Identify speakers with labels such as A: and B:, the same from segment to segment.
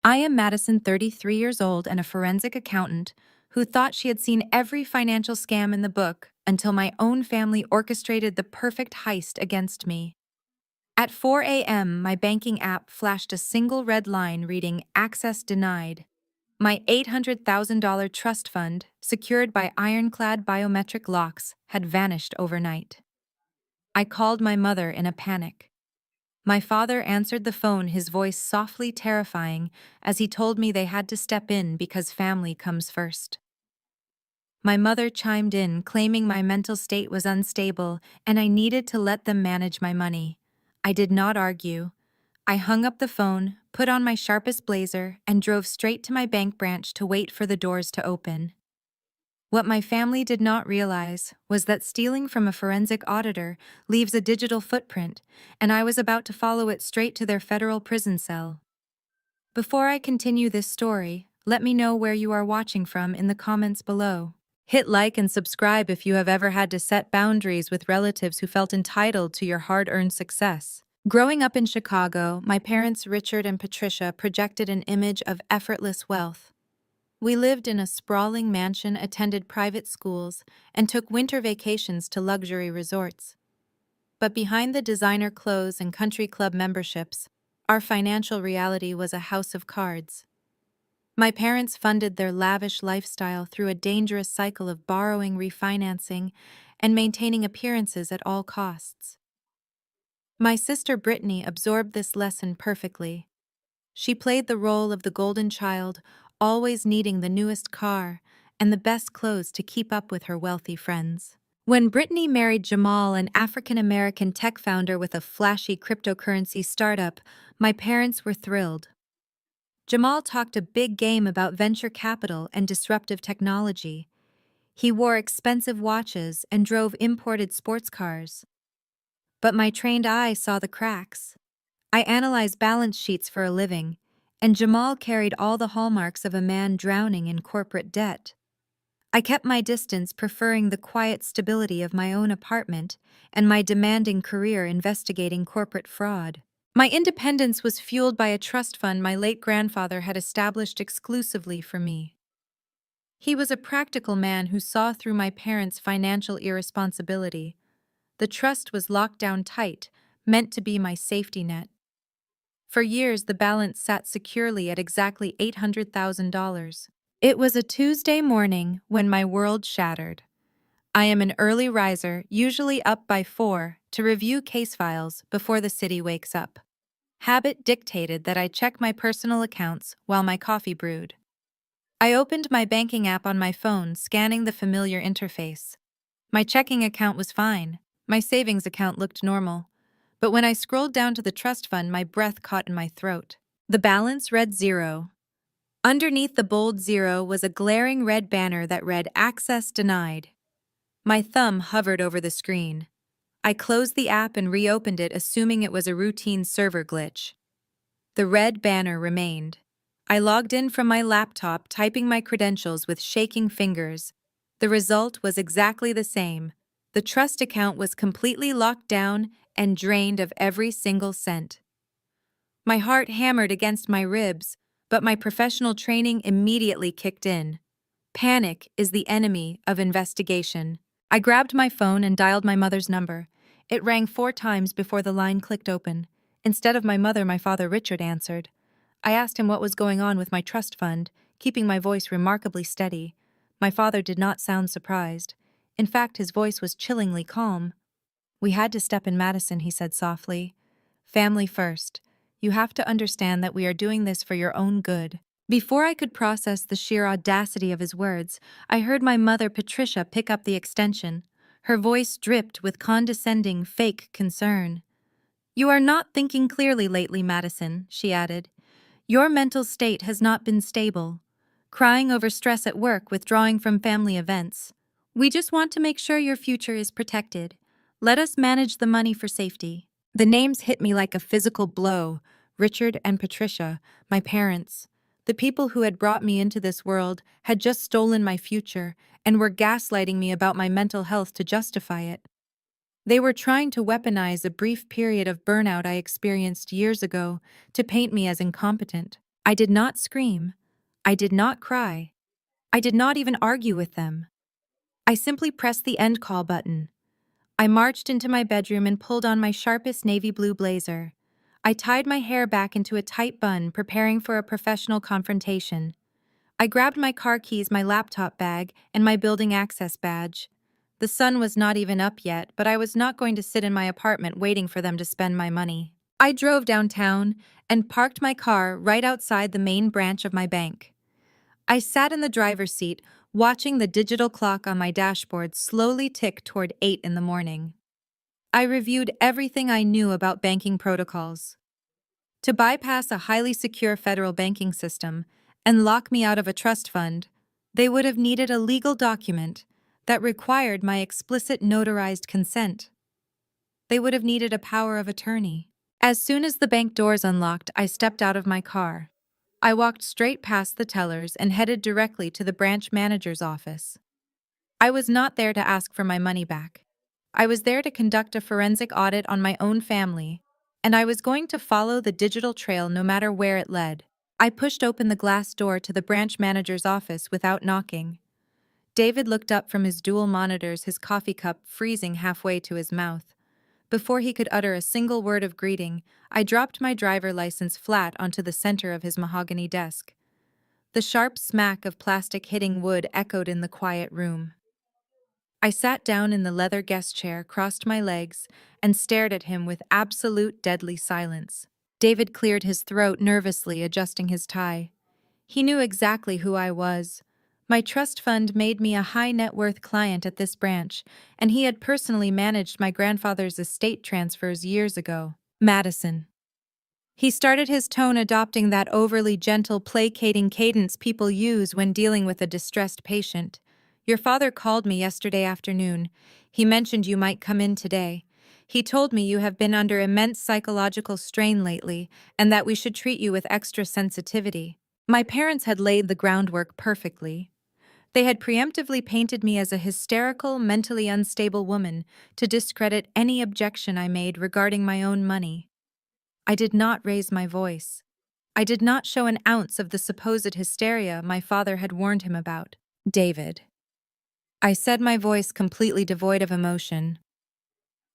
A: I am Madison, 33 years old and a forensic accountant who thought she had seen every financial scam in the book until my own family orchestrated the perfect heist against me. At 4 a.m., my banking app flashed a single red line reading Access Denied. My $800,000 trust fund, secured by ironclad biometric locks, had vanished overnight. I called my mother in a panic. My father answered the phone, his voice softly terrifying, as he told me they had to step in because family comes first. My mother chimed in, claiming my mental state was unstable and I needed to let them manage my money. I did not argue. I hung up the phone, put on my sharpest blazer, and drove straight to my bank branch to wait for the doors to open. What my family did not realize was that stealing from a forensic auditor leaves a digital footprint, and I was about to follow it straight to their federal prison cell. Before I continue this story, let me know where you are watching from in the comments below. Hit like and subscribe if you have ever had to set boundaries with relatives who felt entitled to your hard-earned success. Growing up in Chicago, my parents Richard and Patricia projected an image of effortless wealth. We lived in a sprawling mansion, attended private schools, and took winter vacations to luxury resorts. But behind the designer clothes and country club memberships, our financial reality was a house of cards. My parents funded their lavish lifestyle through a dangerous cycle of borrowing, refinancing, and maintaining appearances at all costs. My sister Brittany absorbed this lesson perfectly. She played the role of the golden child, always needing the newest car and the best clothes to keep up with her wealthy friends. When Brittany married Jamal, an African-American tech founder with a flashy cryptocurrency startup, my parents were thrilled. Jamal talked a big game about venture capital and disruptive technology. He wore expensive watches and drove imported sports cars. But my trained eye saw the cracks. I analyze balance sheets for a living, and Jamal carried all the hallmarks of a man drowning in corporate debt. I kept my distance, preferring the quiet stability of my own apartment and my demanding career investigating corporate fraud. My independence was fueled by a trust fund my late grandfather had established exclusively for me. He was a practical man who saw through my parents' financial irresponsibility. The trust was locked down tight, meant to be my safety net. For years, the balance sat securely at exactly $800,000. It was a Tuesday morning when my world shattered. I am an early riser, usually up by 4, to review case files before the city wakes up. Habit dictated that I check my personal accounts while my coffee brewed. I opened my banking app on my phone, scanning the familiar interface. My checking account was fine. My savings account looked normal. But when I scrolled down to the trust fund, my breath caught in my throat. The balance read 0. Underneath the bold 0 was a glaring red banner that read Access Denied. My thumb hovered over the screen. I closed the app and reopened it, assuming it was a routine server glitch. The red banner remained. I logged in from my laptop, typing my credentials with shaking fingers. The result was exactly the same. The trust account was completely locked down and drained of every single cent. My heart hammered against my ribs, but my professional training immediately kicked in. Panic is the enemy of investigation. I grabbed my phone and dialed my mother's number. It rang 4 times before the line clicked open. Instead of my mother, my father Richard answered. I asked him what was going on with my trust fund, keeping my voice remarkably steady. My father did not sound surprised. In fact, his voice was chillingly calm. "We had to step in, Madison," he said softly. "Family first. You have to understand that we are doing this for your own good." Before I could process the sheer audacity of his words, I heard my mother Patricia pick up the extension. Her voice dripped with condescending, fake concern. "You are not thinking clearly lately, Madison," she added. "Your mental state has not been stable. Crying over stress at work, withdrawing from family events. We just want to make sure your future is protected. Let us manage the money for safety." The names hit me like a physical blow. Richard and Patricia, my parents. The people who had brought me into this world had just stolen my future and were gaslighting me about my mental health to justify it. They were trying to weaponize a brief period of burnout I experienced years ago to paint me as incompetent. I did not scream. I did not cry. I did not even argue with them. I simply pressed the end call button. I marched into my bedroom and pulled on my sharpest navy blue blazer. I tied my hair back into a tight bun, preparing for a professional confrontation. I grabbed my car keys, my laptop bag, and my building access badge. The sun was not even up yet, but I was not going to sit in my apartment waiting for them to spend my money. I drove downtown and parked my car right outside the main branch of my bank. I sat in the driver's seat, watching the digital clock on my dashboard slowly tick toward 8 in the morning. I reviewed everything I knew about banking protocols. To bypass a highly secure federal banking system and lock me out of a trust fund, they would have needed a legal document that required my explicit notarized consent. They would have needed a power of attorney. As soon as the bank doors unlocked, I stepped out of my car. I walked straight past the tellers and headed directly to the branch manager's office. I was not there to ask for my money back. I was there to conduct a forensic audit on my own family, and I was going to follow the digital trail no matter where it led. I pushed open the glass door to the branch manager's office without knocking. David looked up from his dual monitors, his coffee cup freezing halfway to his mouth. Before he could utter a single word of greeting, I dropped my driver license flat onto the center of his mahogany desk. The sharp smack of plastic hitting wood echoed in the quiet room. I sat down in the leather guest chair, crossed my legs, and stared at him with absolute deadly silence. David cleared his throat nervously, adjusting his tie. He knew exactly who I was. My trust fund made me a high-net-worth client at this branch, and he had personally managed my grandfather's estate transfers years ago. Madison. He started his tone adopting that overly gentle, placating cadence people use when dealing with a distressed patient. Your father called me yesterday afternoon. He mentioned you might come in today. He told me you have been under immense psychological strain lately, and that we should treat you with extra sensitivity. My parents had laid the groundwork perfectly. They had preemptively painted me as a hysterical, mentally unstable woman to discredit any objection I made regarding my own money. I did not raise my voice. I did not show an ounce of the supposed hysteria my father had warned him about. David. I said, my voice completely devoid of emotion.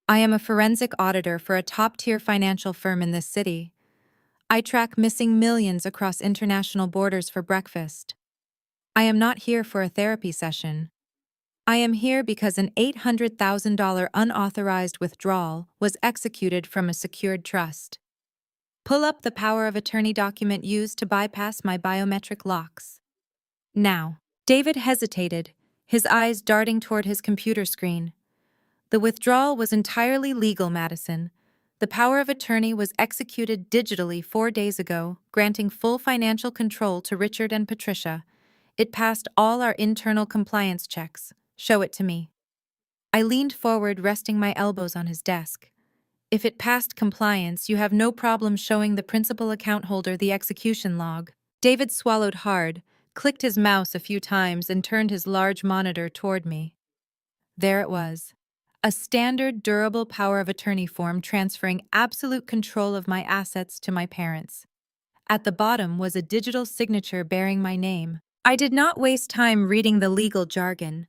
A: I am a forensic auditor for a top-tier financial firm in this city. I track missing millions across international borders for breakfast. I am not here for a therapy session. I am here because an $800,000 unauthorized withdrawal was executed from a secured trust. Pull up the power of attorney document used to bypass my biometric locks. Now. David hesitated, his eyes darting toward his computer screen. The withdrawal was entirely legal, Madison. The power of attorney was executed digitally 4 days ago, granting full financial control to Richard and Patricia. It passed all our internal compliance checks. Show it to me. I leaned forward, resting my elbows on his desk. If it passed compliance, you have no problem showing the principal account holder the execution log. David swallowed hard, clicked his mouse a few times, and turned his large monitor toward me. There it was. A standard, durable power of attorney form transferring absolute control of my assets to my parents. At the bottom was a digital signature bearing my name. I did not waste time reading the legal jargon.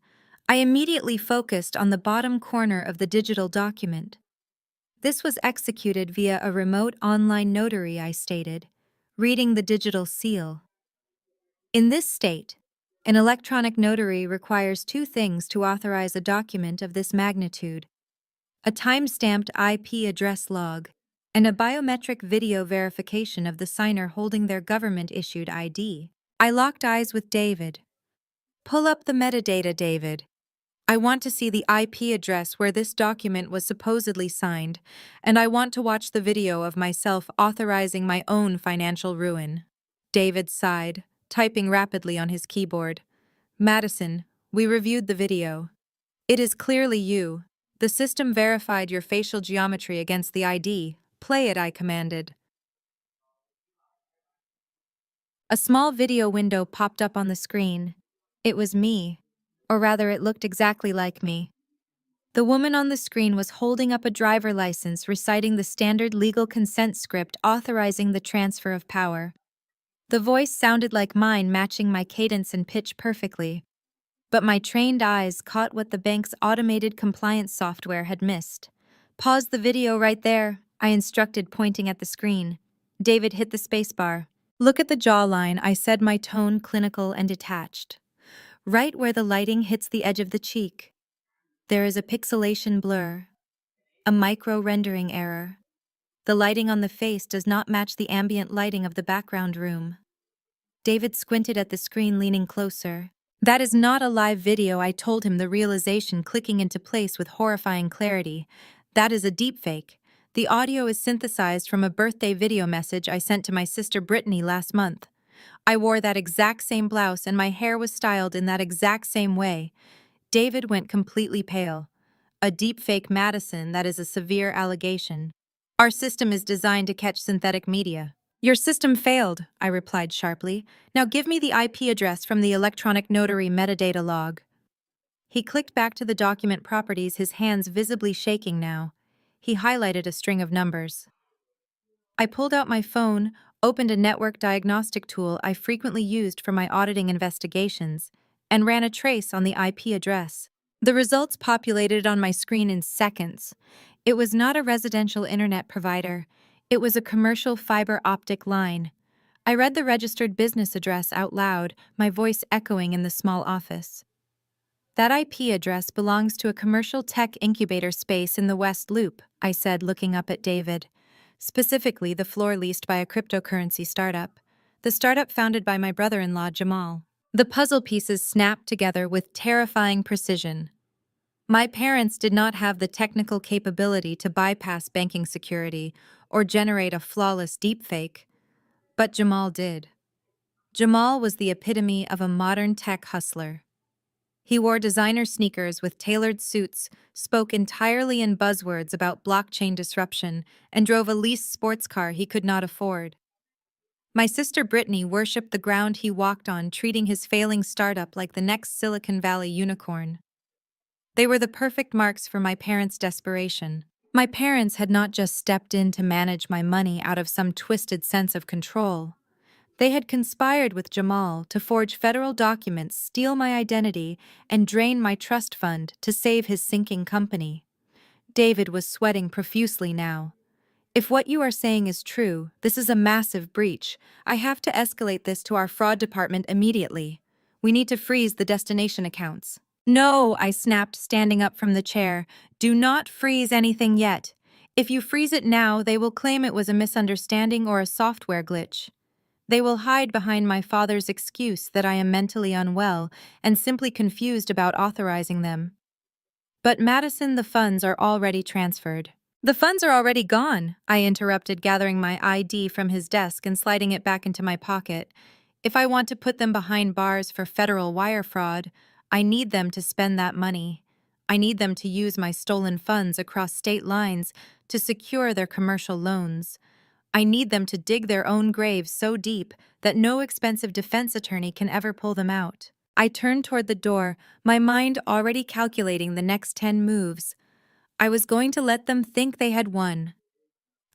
A: I immediately focused on the bottom corner of the digital document. This was executed via a remote online notary, I stated, reading the digital seal. In this state, an electronic notary requires 2 things to authorize a document of this magnitude: a time-stamped IP address log and a biometric video verification of the signer holding their government-issued ID. I locked eyes with David. Pull up the metadata, David. I want to see the IP address where this document was supposedly signed, and I want to watch the video of myself authorizing my own financial ruin. David sighed, typing rapidly on his keyboard. Madison, we reviewed the video. It is clearly you. The system verified your facial geometry against the ID. Play it, I commanded. A small video window popped up on the screen. It was me. Or rather, it looked exactly like me. The woman on the screen was holding up a driver license reciting the standard legal consent script authorizing the transfer of power. The voice sounded like mine, matching my cadence and pitch perfectly. But my trained eyes caught what the bank's automated compliance software had missed. Pause the video right there, I instructed, pointing at the screen. David hit the spacebar. Look at the jawline, I said, my tone clinical and detached. Right where the lighting hits the edge of the cheek. There is a pixelation blur, a micro-rendering error. The lighting on the face does not match the ambient lighting of the background room. David squinted at the screen, leaning closer. That is not a live video, I told him, the realization clicking into place with horrifying clarity. That is a deepfake. The audio is synthesized from a birthday video message I sent to my sister Brittany last month. I wore that exact same blouse and my hair was styled in that exact same way. David went completely pale. A deepfake, Madison, that is a severe allegation. Our system is designed to catch synthetic media. Your system failed, I replied sharply. Now give me the IP address from the electronic notary metadata log. He clicked back to the document properties, his hands visibly shaking now. He highlighted a string of numbers. I pulled out my phone, opened a network diagnostic tool I frequently used for my auditing investigations, and ran a trace on the IP address. The results populated on my screen in seconds. It was not a residential internet provider. It was a commercial fiber optic line. I read the registered business address out loud, my voice echoing in the small office. That IP address belongs to a commercial tech incubator space in the West Loop, I said, looking up at David. Specifically, the floor leased by a cryptocurrency startup. The startup founded by my brother-in-law, Jamal. The puzzle pieces snapped together with terrifying precision. My parents did not have the technical capability to bypass banking security or generate a flawless deepfake, but Jamal did. Jamal was the epitome of a modern tech hustler. He wore designer sneakers with tailored suits, spoke entirely in buzzwords about blockchain disruption, and drove a leased sports car he could not afford. My sister Brittany worshipped the ground he walked on, treating his failing startup like the next Silicon Valley unicorn. They were the perfect marks for my parents' desperation. My parents had not just stepped in to manage my money out of some twisted sense of control. They had conspired with Jamal to forge federal documents, steal my identity, and drain my trust fund to save his sinking company. David was sweating profusely now. If what you are saying is true, this is a massive breach. I have to escalate this to our fraud department immediately. We need to freeze the destination accounts. No, I snapped, standing up from the chair. Do not freeze anything yet. If you freeze it now, they will claim it was a misunderstanding or a software glitch. They will hide behind my father's excuse that I am mentally unwell and simply confused about authorizing them. But Madison, the funds are already transferred. The funds are already gone, I interrupted, gathering my ID from his desk and sliding it back into my pocket. If I want to put them behind bars for federal wire fraud, I need them to spend that money. I need them to use my stolen funds across state lines to secure their commercial loans. I need them to dig their own graves so deep that no expensive defense attorney can ever pull them out. I turned toward the door, my mind already calculating the next 10 moves. I was going to let them think they had won.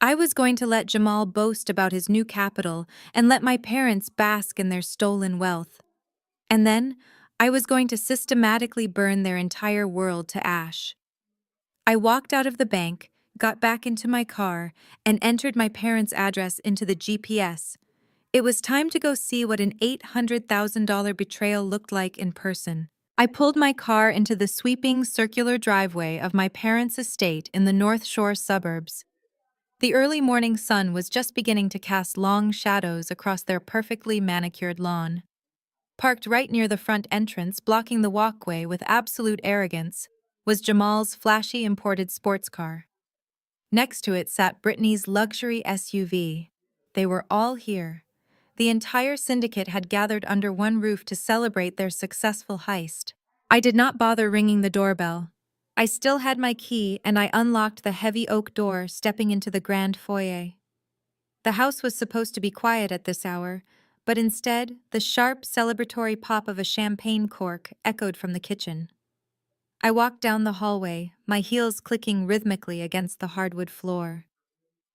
A: I was going to let Jamal boast about his new capital and let my parents bask in their stolen wealth. And then, I was going to systematically burn their entire world to ash. I walked out of the bank, got back into my car, and entered my parents' address into the GPS. It was time to go see what an $800,000 betrayal looked like in person. I pulled my car into the sweeping circular driveway of my parents' estate in the North Shore suburbs. The early morning sun was just beginning to cast long shadows across their perfectly manicured lawn. Parked right near the front entrance, blocking the walkway with absolute arrogance, was Jamal's flashy imported sports car. Next to it sat Brittany's luxury SUV. They were all here. The entire syndicate had gathered under one roof to celebrate their successful heist. I did not bother ringing the doorbell. I still had my key, and I unlocked the heavy oak door, stepping into the grand foyer. The house was supposed to be quiet at this hour, but instead, the sharp, celebratory pop of a champagne cork echoed from the kitchen. I walked down the hallway, my heels clicking rhythmically against the hardwood floor.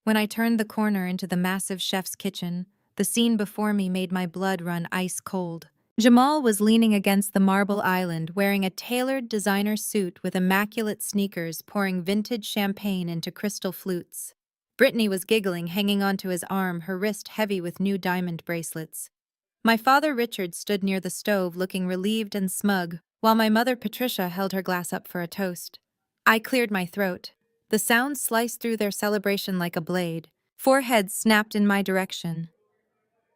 A: When I turned the corner into the massive chef's kitchen, The scene before me made my blood run ice cold. Jamal was leaning against the marble island wearing a tailored designer suit with immaculate sneakers pouring vintage champagne into crystal flutes. Brittany was giggling, hanging onto his arm, her wrist heavy with new diamond bracelets. My father Richard stood near the stove looking relieved and smug, while my mother Patricia held her glass up for a toast. I cleared my throat. The sound sliced through their celebration like a blade. Four heads snapped in my direction.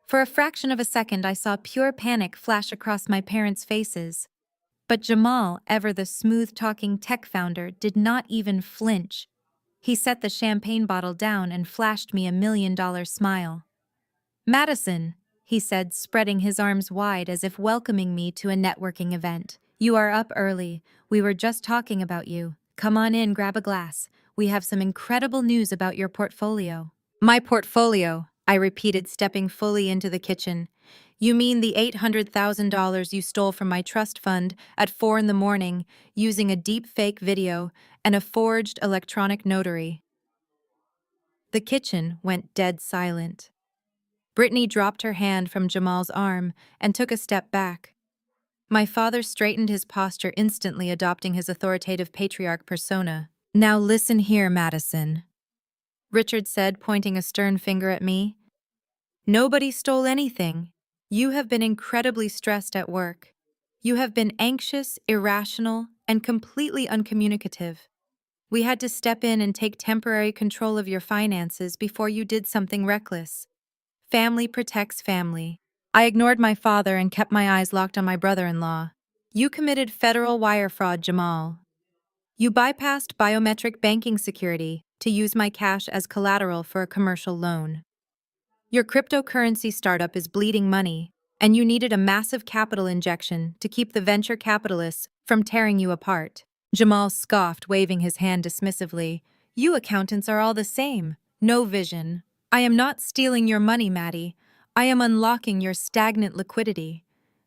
A: For a fraction of a second, I saw pure panic flash across my parents' faces. But Jamal, ever the smooth-talking tech founder, did not even flinch. He set the champagne bottle down and flashed me $1 million smile. "Madison," he said, spreading his arms wide as if welcoming me to a networking event. "You are up early. We were just talking about you. Come on in, grab a glass. We have some incredible news about your portfolio." "My portfolio," I repeated, stepping fully into the kitchen. "You mean the $800,000 you stole from my trust fund at 4 in the morning using a deep fake video and a forged electronic notary?" The kitchen went dead silent. Brittany dropped her hand from Jamal's arm and took a step back. My father straightened his posture, instantly adopting his authoritative patriarch persona. "Now listen here, Madison," Richard said, pointing a stern finger at me. "Nobody stole anything. You have been incredibly stressed at work. You have been anxious, irrational, and completely uncommunicative. We had to step in and take temporary control of your finances before you did something reckless. Family protects family. I ignored my father and kept my eyes locked on my brother-in-law. You committed federal wire fraud, Jamal. You bypassed biometric banking security to use my cash as collateral for a commercial loan. Your cryptocurrency startup is bleeding money, and you needed a massive capital injection to keep the venture capitalists from tearing you apart." Jamal scoffed, waving his hand dismissively. "You accountants are all the same. No vision. I am not stealing your money, Maddie. I am unlocking your stagnant liquidity.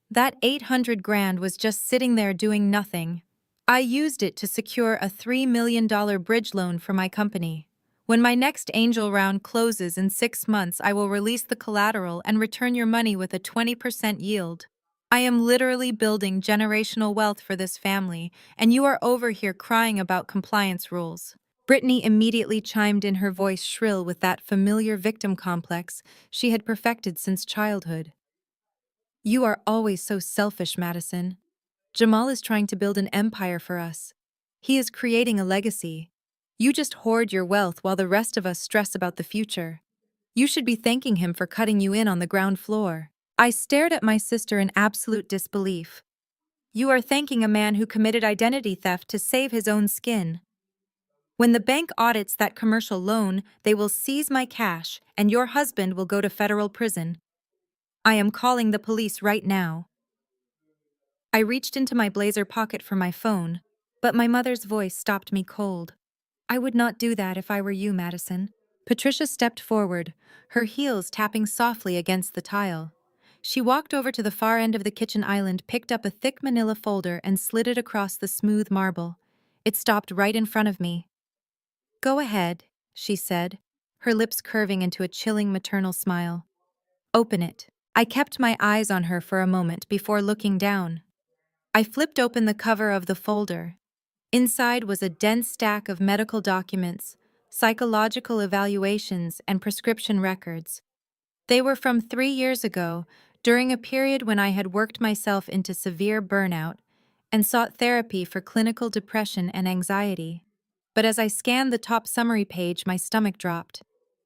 A: That 800 grand was just sitting there doing nothing. I used it to secure a $3 million bridge loan for my company. When my next angel round closes in 6 months, I will release the collateral and return your money with a 20% yield. I am literally building generational wealth for this family, and you are over here crying about compliance rules." Brittany immediately chimed in, her voice shrill with that familiar victim complex she had perfected since childhood. "You are always so selfish, Madison. Jamal is trying to build an empire for us. He is creating a legacy. You just hoard your wealth while the rest of us stress about the future. You should be thanking him for cutting you in on the ground floor." I stared at my sister in absolute disbelief. "You are thanking a man who committed identity theft to save his own skin. When the bank audits that commercial loan, they will seize my cash, and your husband will go to federal prison. I am calling the police right now." I reached into my blazer pocket for my phone, but my mother's voice stopped me cold. "I would not do that if I were you, Madison." Patricia stepped forward, her heels tapping softly against the tile. She walked over to the far end of the kitchen island, picked up a thick manila folder, and slid it across the smooth marble. It stopped right in front of me. "Go ahead," she said, her lips curving into a chilling maternal smile. "Open it." I kept my eyes on her for a moment before looking down. I flipped open the cover of the folder. Inside was a dense stack of medical documents, psychological evaluations, and prescription records. They were from 3 years ago, during a period when I had worked myself into severe burnout and sought therapy for clinical depression and anxiety. But as I scanned the top summary page, my stomach dropped.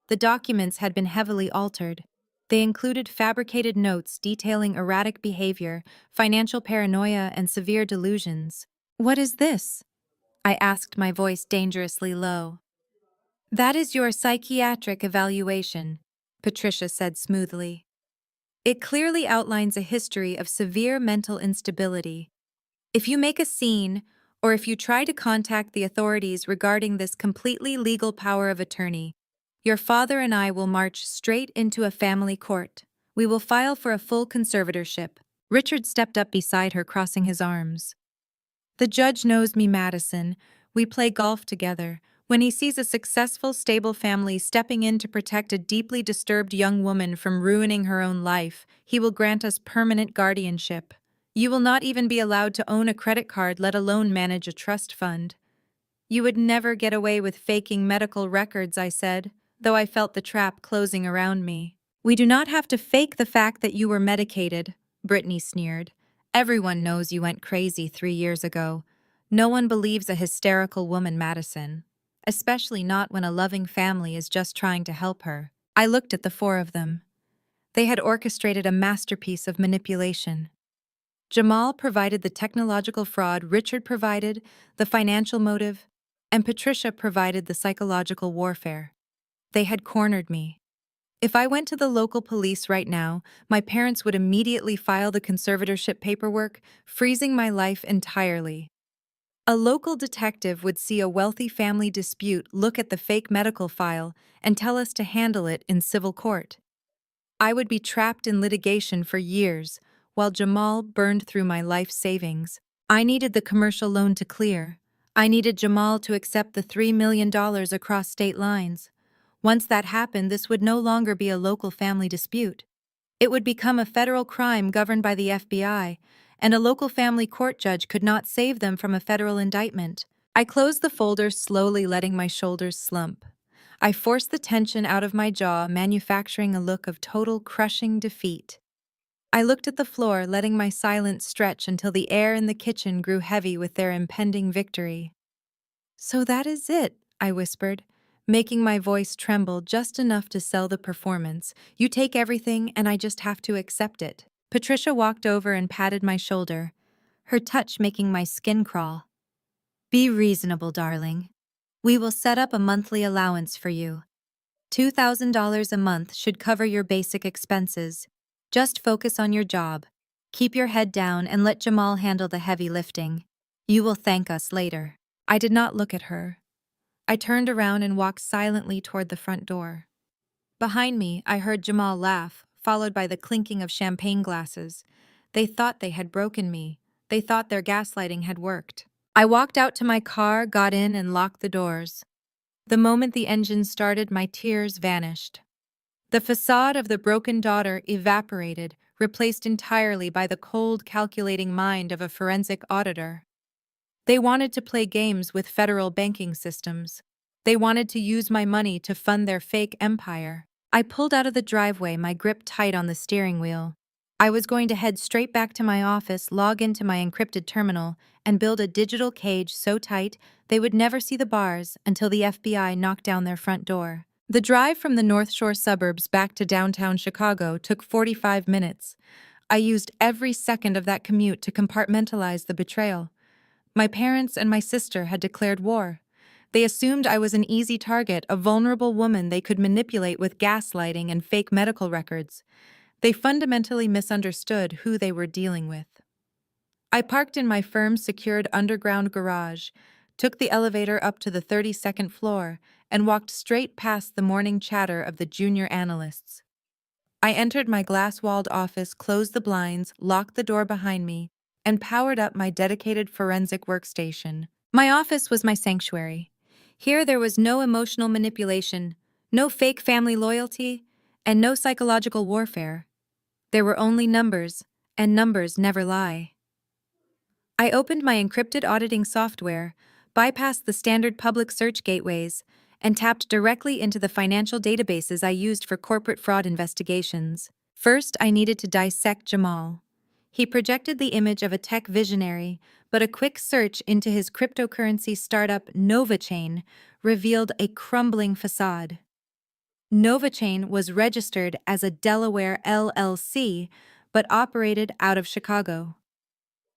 A: The documents had been heavily altered. They included fabricated notes detailing erratic behavior, financial paranoia, and severe delusions. "What is this?" I asked, my voice dangerously low. "That is your psychiatric evaluation," Patricia said smoothly. "It clearly outlines a history of severe mental instability. If you make a scene, or if you try to contact the authorities regarding this completely legal power of attorney, your father and I will march straight into a family court. We will file for a full conservatorship." Richard stepped up beside her, crossing his arms. "The judge knows me, Madison. We play golf together. When he sees a successful, stable family stepping in to protect a deeply disturbed young woman from ruining her own life, he will grant us permanent guardianship. You will not even be allowed to own a credit card, let alone manage a trust fund. You would never get away with faking medical records, I said, though I felt the trap closing around me. We do not have to fake the fact that you were medicated, Brittany sneered. Everyone knows you went crazy 3 years ago. No one believes a hysterical woman, Madison. Especially not when a loving family is just trying to help her. I looked at the four of them. They had orchestrated a masterpiece of manipulation. Jamal provided the technological fraud, Richard provided the financial motive, and Patricia provided the psychological warfare. They had cornered me. If I went to the local police right now, my parents would immediately file the conservatorship paperwork, freezing my life entirely. A local detective would see a wealthy family dispute, look at the fake medical file, and tell us to handle it in civil court. I would be trapped in litigation for years, while Jamal burned through my life savings. I needed the commercial loan to clear. I needed Jamal to accept the $3 million across state lines. Once that happened, this would no longer be a local family dispute. It would become a federal crime governed by the FBI, and a local family court judge could not save them from a federal indictment. I closed the folder slowly, letting my shoulders slump. I forced the tension out of my jaw, manufacturing a look of total, crushing defeat. I looked at the floor, letting my silence stretch until the air in the kitchen grew heavy with their impending victory. "So that is it," I whispered, making my voice tremble just enough to sell the performance. "You take everything, and I just have to accept it." Patricia walked over and patted my shoulder, her touch making my skin crawl. "Be reasonable, darling. We will set up a monthly allowance for you. $2,000 a month should cover your basic expenses. Just focus on your job. Keep your head down and let Jamal handle the heavy lifting. You will thank us later." I did not look at her. I turned around and walked silently toward the front door. Behind me, I heard Jamal laugh, followed by the clinking of champagne glasses. They thought they had broken me. They thought their gaslighting had worked. I walked out to my car, got in, and locked the doors. The moment the engine started, my tears vanished. The facade of the broken daughter evaporated, replaced entirely by the cold, calculating mind of a forensic auditor. They wanted to play games with federal banking systems. They wanted to use my money to fund their fake empire. I pulled out of the driveway, my grip tight on the steering wheel. I was going to head straight back to my office, log into my encrypted terminal, and build a digital cage so tight they would never see the bars until the FBI knocked down their front door. The drive from the North Shore suburbs back to downtown Chicago took 45 minutes. I used every second of that commute to compartmentalize the betrayal. My parents and my sister had declared war. They assumed I was an easy target, a vulnerable woman they could manipulate with gaslighting and fake medical records. They fundamentally misunderstood who they were dealing with. I parked in my firm's secured underground garage, took the elevator up to the 32nd floor, and walked straight past the morning chatter of the junior analysts. I entered my glass-walled office, closed the blinds, locked the door behind me, and powered up my dedicated forensic workstation. My office was my sanctuary. Here there was no emotional manipulation, no fake family loyalty, and no psychological warfare. There were only numbers, and numbers never lie. I opened my encrypted auditing software, bypassed the standard public search gateways, and tapped directly into the financial databases I used for corporate fraud investigations. First, I needed to dissect Jamal. He projected the image of a tech visionary, but a quick search into his cryptocurrency startup NovaChain revealed a crumbling facade. NovaChain was registered as a Delaware LLC, but operated out of Chicago.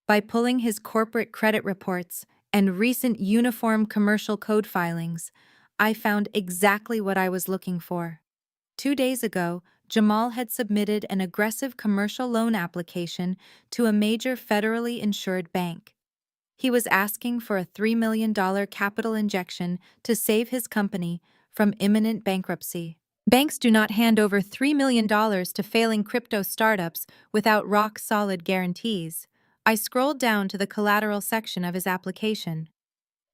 A: By pulling his corporate credit reports and recent uniform commercial code filings, I found exactly what I was looking for. 2 days ago, Jamal had submitted an aggressive commercial loan application to a major federally insured bank. He was asking for a $3 million capital injection to save his company from imminent bankruptcy. Banks do not hand over $3 million to failing crypto startups without rock-solid guarantees. I scrolled down to the collateral section of his application.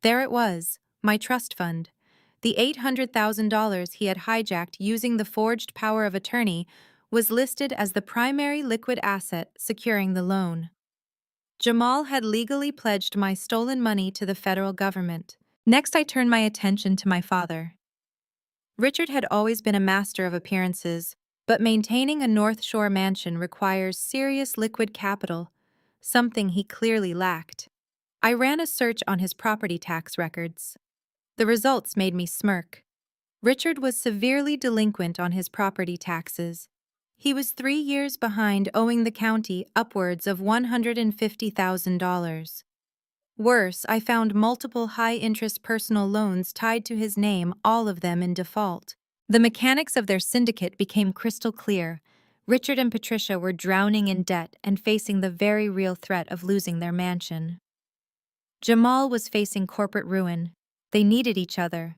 A: There it was, my trust fund. The $800,000 he had hijacked using the forged power of attorney was listed as the primary liquid asset securing the loan. Jamal had legally pledged my stolen money to the federal government. Next, I turned my attention to my father. Richard had always been a master of appearances, but maintaining a North Shore mansion requires serious liquid capital, something he clearly lacked. I ran a search on his property tax records. The results made me smirk. Richard was severely delinquent on his property taxes. He was 3 years behind, owing the county upwards of $150,000. Worse, I found multiple high-interest personal loans tied to his name, all of them in default. The mechanics of their syndicate became crystal clear. Richard and Patricia were drowning in debt and facing the very real threat of losing their mansion. Jamal was facing corporate ruin. They needed each other.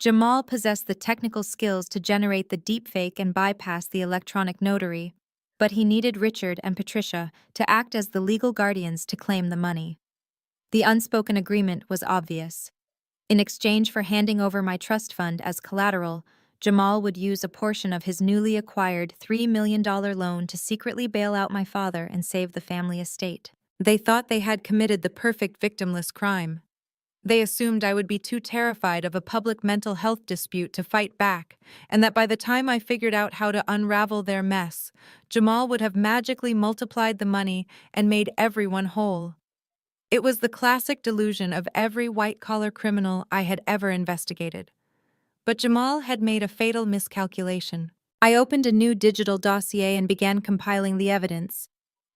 A: Jamal possessed the technical skills to generate the deepfake and bypass the electronic notary, but he needed Richard and Patricia to act as the legal guardians to claim the money. The unspoken agreement was obvious. In exchange for handing over my trust fund as collateral, Jamal would use a portion of his newly acquired $3 million loan to secretly bail out my father and save the family estate. They thought they had committed the perfect victimless crime. They assumed I would be too terrified of a public mental health dispute to fight back, and that by the time I figured out how to unravel their mess, Jamal would have magically multiplied the money and made everyone whole. It was the classic delusion of every white-collar criminal I had ever investigated. But Jamal had made a fatal miscalculation. I opened a new digital dossier and began compiling the evidence.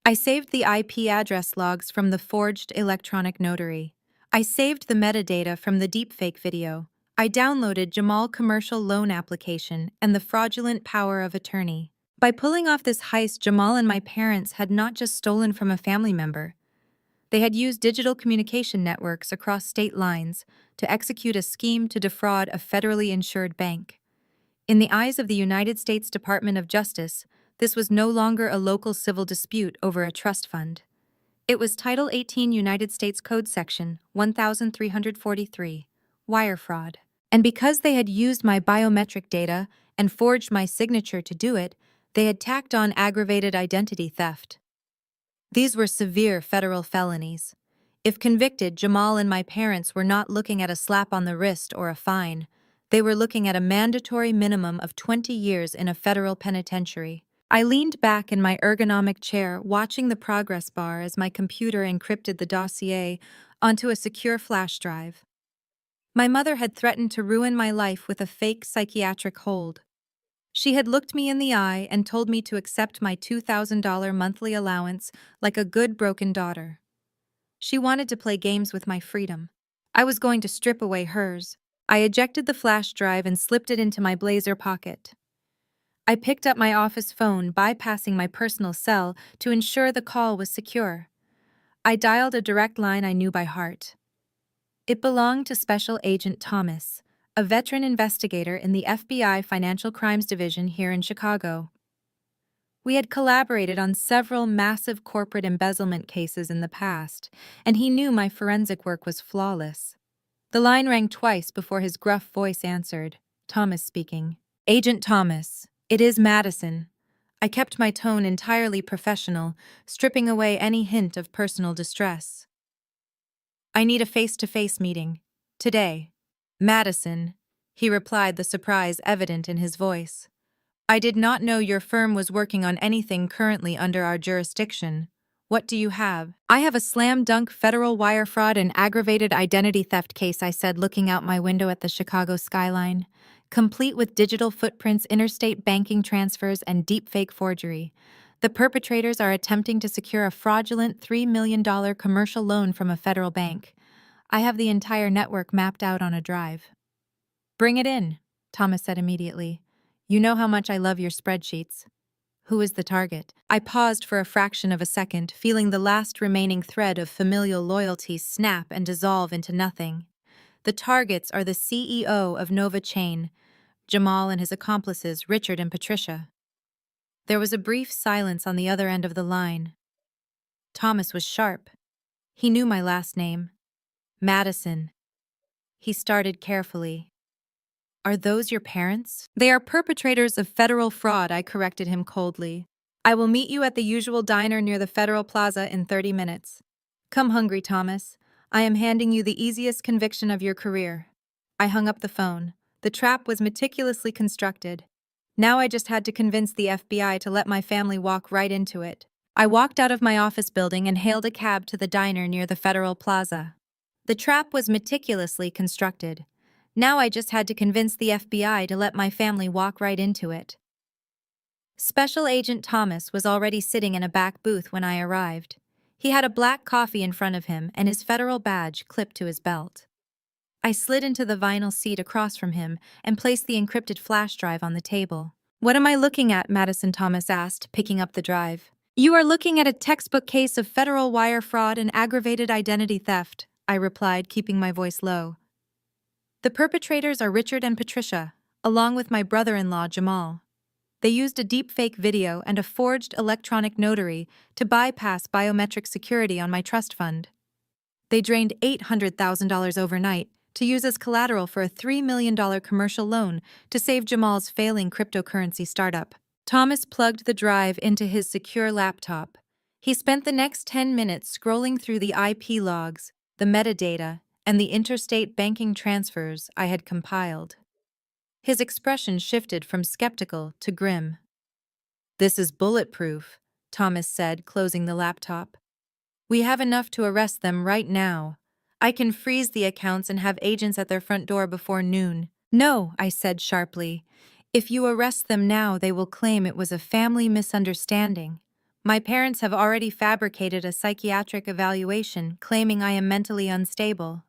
A: I saved the IP address logs from the forged electronic notary. I saved the metadata from the deepfake video. I downloaded Jamal's commercial loan application and the fraudulent power of attorney. By pulling off this heist, Jamal and my parents had not just stolen from a family member. They had used digital communication networks across state lines to execute a scheme to defraud a federally insured bank. In the eyes of the United States Department of Justice, this was no longer a local civil dispute over a trust fund. It was Title 18 United States Code Section 1343, wire fraud. And because they had used my biometric data and forged my signature to do it, they had tacked on aggravated identity theft. These were severe federal felonies. If convicted, Jamal and my parents were not looking at a slap on the wrist or a fine. They were looking at a mandatory minimum of 20 years in a federal penitentiary. I leaned back in my ergonomic chair, watching the progress bar as my computer encrypted the dossier onto a secure flash drive. My mother had threatened to ruin my life with a fake psychiatric hold. She had looked me in the eye and told me to accept my $2,000 monthly allowance like a good broken daughter. She wanted to play games with my freedom. I was going to strip away hers. I ejected the flash drive and slipped it into my blazer pocket. I picked up my office phone, bypassing my personal cell to ensure the call was secure. I dialed a direct line I knew by heart. It belonged to Special Agent Thomas, a veteran investigator in the FBI Financial Crimes Division here in Chicago. We had collaborated on several massive corporate embezzlement cases in the past, and he knew my forensic work was flawless. The line rang twice before his gruff voice answered. Thomas speaking. Agent Thomas, it is Madison. I kept my tone entirely professional, stripping away any hint of personal distress. I need a face-to-face meeting. Today. Madison, he replied, the surprise evident in his voice. I did not know your firm was working on anything currently under our jurisdiction. What do you have? I have a slam-dunk federal wire fraud and aggravated identity theft case, I said, looking out my window at the Chicago skyline. Complete with digital footprints, interstate banking transfers, and deepfake forgery. The perpetrators are attempting to secure a fraudulent $3 million commercial loan from a federal bank. I have the entire network mapped out on a drive. Bring it in, Thomas said immediately. You know how much I love your spreadsheets. Who is the target? I paused for a fraction of a second, feeling the last remaining thread of familial loyalty snap and dissolve into nothing. The targets are the CEO of Nova Chain, Jamal and his accomplices, Richard and Patricia. There was a brief silence on the other end of the line. Thomas was sharp. He knew my last name. Madison. He started carefully. Are those your parents? They are perpetrators of federal fraud, I corrected him coldly. I will meet you at the usual diner near the Federal Plaza in 30 minutes. Come hungry, Thomas. I am handing you the easiest conviction of your career. I hung up the phone. The trap was meticulously constructed. Now I just had to convince the FBI to let my family walk right into it. I walked out of my office building and hailed a cab to the diner near the Federal Plaza. The trap was meticulously constructed. Now I just had to convince the FBI to let my family walk right into it. Special Agent Thomas was already sitting in a back booth when I arrived. He had a black coffee in front of him and his federal badge clipped to his belt. I slid into the vinyl seat across from him and placed the encrypted flash drive on the table. What am I looking at? Madison Thomas asked, picking up the drive. You are looking at a textbook case of federal wire fraud and aggravated identity theft, I replied, keeping my voice low. The perpetrators are Richard and Patricia, along with my brother-in-law Jamal. They used a deepfake video and a forged electronic notary to bypass biometric security on my trust fund. They drained $800,000 overnight to use as collateral for a $3 million commercial loan to save Jamal's failing cryptocurrency startup. Thomas plugged the drive into his secure laptop. He spent the next 10 minutes scrolling through the IP logs, the metadata, and the interstate banking transfers I had compiled. His expression shifted from skeptical to grim. This is bulletproof, Thomas said, closing the laptop. We have enough to arrest them right now. I can freeze the accounts and have agents at their front door before noon. No, I said sharply. If you arrest them now, they will claim it was a family misunderstanding. My parents have already fabricated a psychiatric evaluation claiming I am mentally unstable.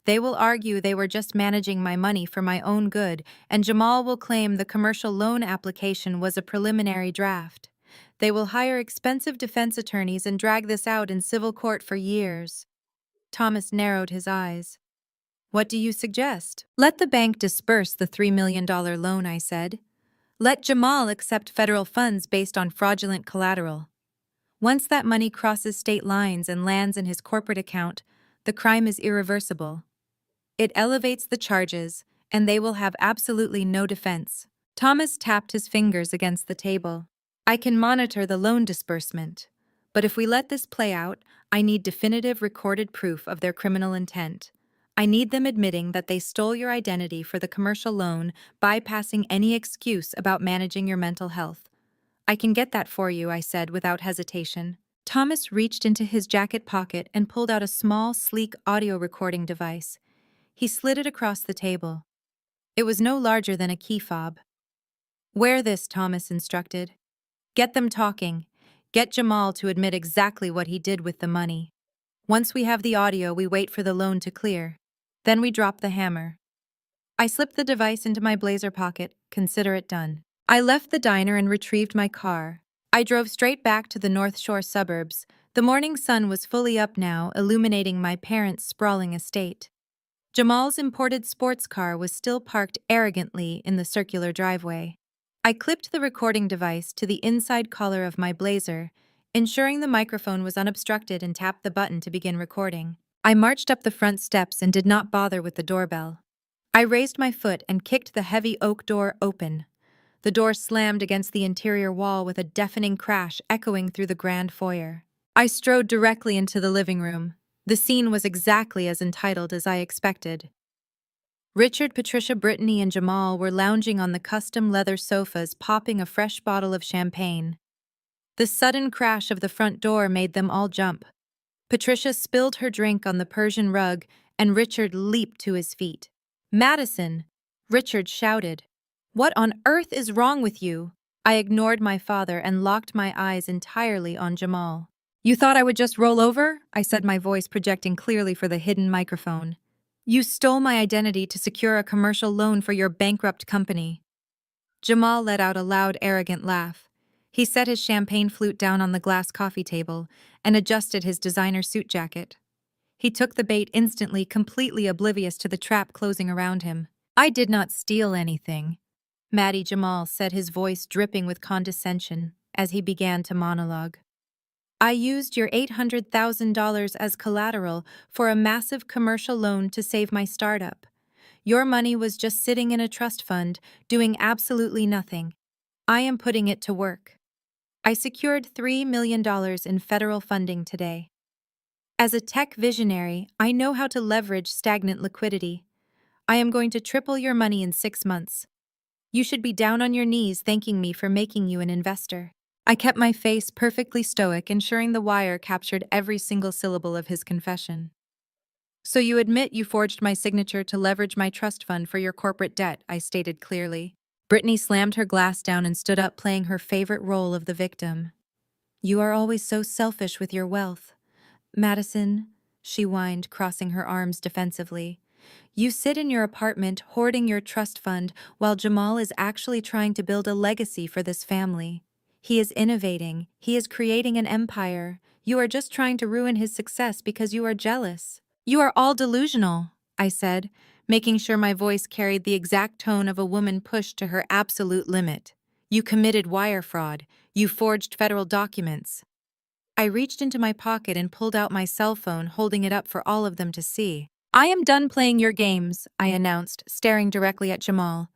A: They will argue they were just managing my money for my own good, and Jamal will claim the commercial loan application was a preliminary draft. They will hire expensive defense attorneys and drag this out in civil court for years. Thomas narrowed his eyes. What do you suggest? Let the bank disperse the $3 million loan, I said. Let Jamal accept federal funds based on fraudulent collateral. Once that money crosses state lines and lands in his corporate account, the crime is irreversible. It elevates the charges, and they will have absolutely no defense. Thomas tapped his fingers against the table. I can monitor the loan disbursement, but if we let this play out, I need definitive recorded proof of their criminal intent. I need them admitting that they stole your identity for the commercial loan, bypassing any excuse about managing your mental health. I can get that for you, I said without hesitation. Thomas reached into his jacket pocket and pulled out a small, sleek audio recording device. He slid it across the table. It was no larger than a key fob. Wear this, Thomas instructed. Get them talking. Get Jamal to admit exactly what he did with the money. Once we have the audio, we wait for the loan to clear. Then we drop the hammer. I slipped the device into my blazer pocket. Consider it done. I left the diner and retrieved my car. I drove straight back to the North Shore suburbs. The morning sun was fully up now, illuminating my parents' sprawling estate. Jamal's imported sports car was still parked arrogantly in the circular driveway. I clipped the recording device to the inside collar of my blazer, ensuring the microphone was unobstructed, and tapped the button to begin recording. I marched up the front steps and did not bother with the doorbell. I raised my foot and kicked the heavy oak door open. The door slammed against the interior wall with a deafening crash echoing through the grand foyer. I strode directly into the living room. The scene was exactly as entitled as I expected. Richard, Patricia, Brittany, and Jamal were lounging on the custom leather sofas, popping a fresh bottle of champagne. The sudden crash of the front door made them all jump. Patricia spilled her drink on the Persian rug, and Richard leaped to his feet. Madison! Richard shouted. What on earth is wrong with you? I ignored my father and locked my eyes entirely on Jamal. You thought I would just roll over? I said, my voice projecting clearly for the hidden microphone. You stole my identity to secure a commercial loan for your bankrupt company. Jamal let out a loud, arrogant laugh. He set his champagne flute down on the glass coffee table and adjusted his designer suit jacket. He took the bait instantly, completely oblivious to the trap closing around him. I did not steal anything, Matty Jamal said, his voice dripping with condescension as he began to monologue. I used your $800,000 as collateral for a massive commercial loan to save my startup. Your money was just sitting in a trust fund, doing absolutely nothing. I am putting it to work. I secured $3 million in federal funding today. As a tech visionary, I know how to leverage stagnant liquidity. I am going to triple your money in 6 months. You should be down on your knees thanking me for making you an investor. I kept my face perfectly stoic, ensuring the wire captured every single syllable of his confession. So you admit you forged my signature to leverage my trust fund for your corporate debt, I stated clearly. Brittany slammed her glass down and stood up, playing her favorite role of the victim. You are always so selfish with your wealth. Madison, she whined, crossing her arms defensively. You sit in your apartment hoarding your trust fund while Jamal is actually trying to build a legacy for this family. He is innovating. He is creating an empire. You are just trying to ruin his success because you are jealous. You are all delusional, I said, making sure my voice carried the exact tone of a woman pushed to her absolute limit. You committed wire fraud. You forged federal documents. I reached into my pocket and pulled out my cell phone, holding it up for all of them to see. I am done playing your games, I announced, staring directly at Jamal.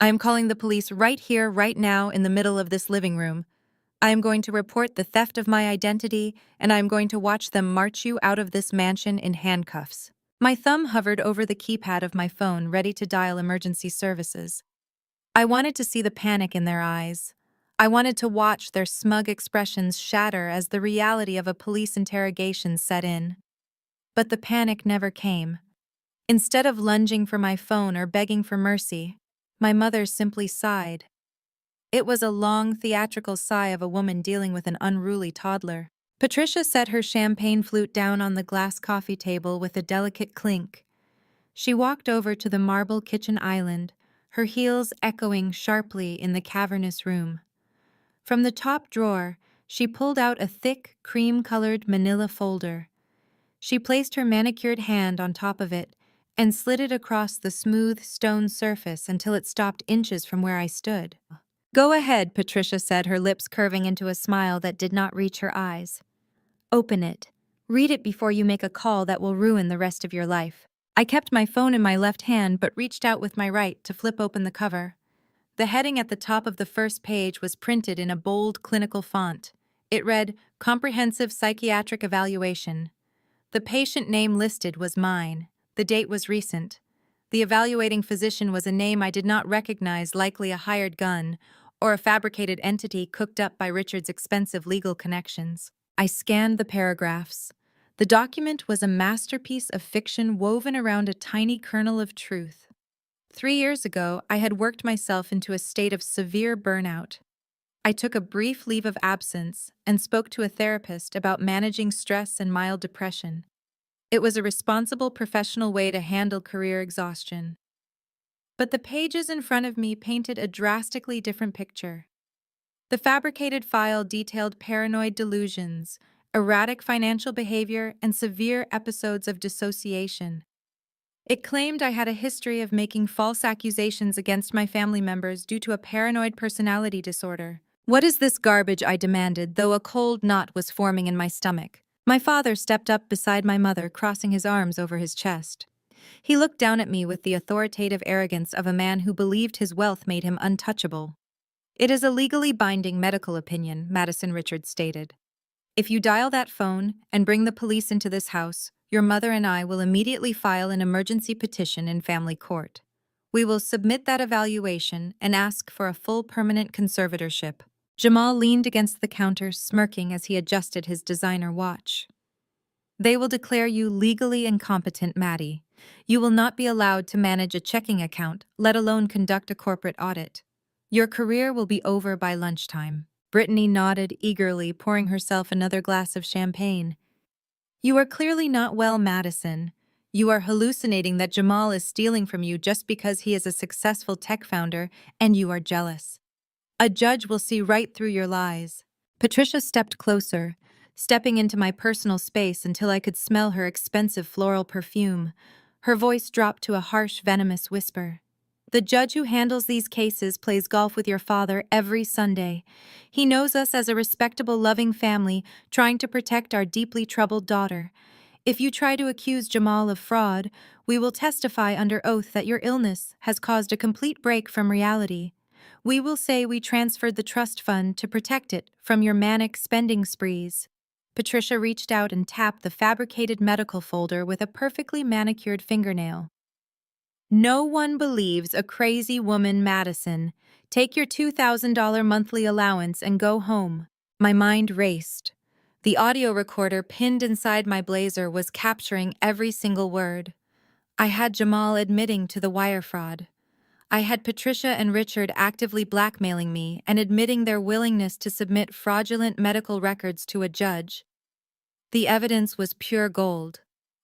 A: I am calling the police right here, right now, in the middle of this living room. I am going to report the theft of my identity, and I am going to watch them march you out of this mansion in handcuffs. My thumb hovered over the keypad of my phone, ready to dial emergency services. I wanted to see the panic in their eyes. I wanted to watch their smug expressions shatter as the reality of a police interrogation set in. But the panic never came. Instead of lunging for my phone or begging for mercy, my mother simply sighed. It was a long, theatrical sigh of a woman dealing with an unruly toddler. Patricia set her champagne flute down on the glass coffee table with a delicate clink. She walked over to the marble kitchen island, her heels echoing sharply in the cavernous room. From the top drawer, she pulled out a thick, cream-colored manila folder. She placed her manicured hand on top of it and slid it across the smooth stone surface until it stopped inches from where I stood. Go ahead, Patricia said, her lips curving into a smile that did not reach her eyes. Open it. Read it before you make a call that will ruin the rest of your life. I kept my phone in my left hand but reached out with my right to flip open the cover. The heading at the top of the first page was printed in a bold, clinical font. It read, Comprehensive Psychiatric Evaluation. The patient name listed was mine. The date was recent. The evaluating physician was a name I did not recognize, likely a hired gun or a fabricated entity cooked up by Richard's expensive legal connections. I scanned the paragraphs. The document was a masterpiece of fiction woven around a tiny kernel of truth. 3 years ago, I had worked myself into a state of severe burnout. I took a brief leave of absence and spoke to a therapist about managing stress and mild depression. It was a responsible professional way to handle career exhaustion. But the pages in front of me painted a drastically different picture. The fabricated file detailed paranoid delusions, erratic financial behavior, and severe episodes of dissociation. It claimed I had a history of making false accusations against my family members due to a paranoid personality disorder. What is this garbage? I demanded, though a cold knot was forming in my stomach. My father stepped up beside my mother, crossing his arms over his chest. He looked down at me with the authoritative arrogance of a man who believed his wealth made him untouchable. It is a legally binding medical opinion, Madison Richards stated. If you dial that phone and bring the police into this house, your mother and I will immediately file an emergency petition in family court. We will submit that evaluation and ask for a full permanent conservatorship. Jamal leaned against the counter, smirking as he adjusted his designer watch. They will declare you legally incompetent, Maddie. You will not be allowed to manage a checking account, let alone conduct a corporate audit. Your career will be over by lunchtime. Brittany nodded eagerly, pouring herself another glass of champagne. You are clearly not well, Madison. You are hallucinating that Jamal is stealing from you just because he is a successful tech founder and you are jealous. A judge will see right through your lies. Patricia stepped closer, stepping into my personal space until I could smell her expensive floral perfume. Her voice dropped to a harsh, venomous whisper. The judge who handles these cases plays golf with your father every Sunday. He knows us as a respectable, loving family trying to protect our deeply troubled daughter. If you try to accuse Jamal of fraud, we will testify under oath that your illness has caused a complete break from reality. We will say we transferred the trust fund to protect it from your manic spending sprees. Patricia reached out and tapped the fabricated medical folder with a perfectly manicured fingernail. No one believes a crazy woman, Madison. Take your $2,000 monthly allowance and go home. My mind raced. The audio recorder pinned inside my blazer was capturing every single word. I had Jamal admitting to the wire fraud. I had Patricia and Richard actively blackmailing me and admitting their willingness to submit fraudulent medical records to a judge. The evidence was pure gold.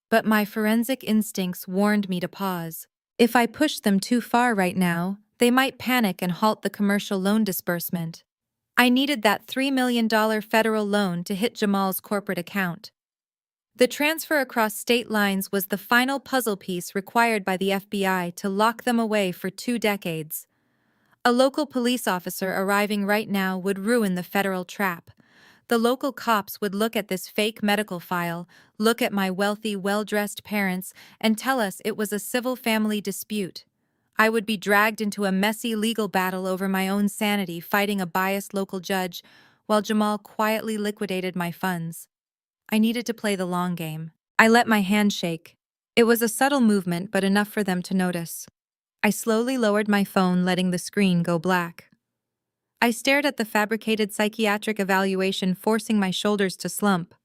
A: But my forensic instincts warned me to pause. If I pushed them too far right now, they might panic and halt the commercial loan disbursement. I needed that $3 million federal loan to hit Jamal's corporate account. The transfer across state lines was the final puzzle piece required by the FBI to lock them away for 2 decades. A local police officer arriving right now would ruin the federal trap. The local cops would look at this fake medical file, look at my wealthy, well-dressed parents, and tell us it was a civil family dispute. I would be dragged into a messy legal battle over my own sanity fighting a biased local judge, while Jamal quietly liquidated my funds. I needed to play the long game. I let my hand shake. It was a subtle movement, but enough for them to notice. I slowly lowered my phone, letting the screen go black. I stared at the fabricated psychiatric evaluation, forcing my shoulders to slump.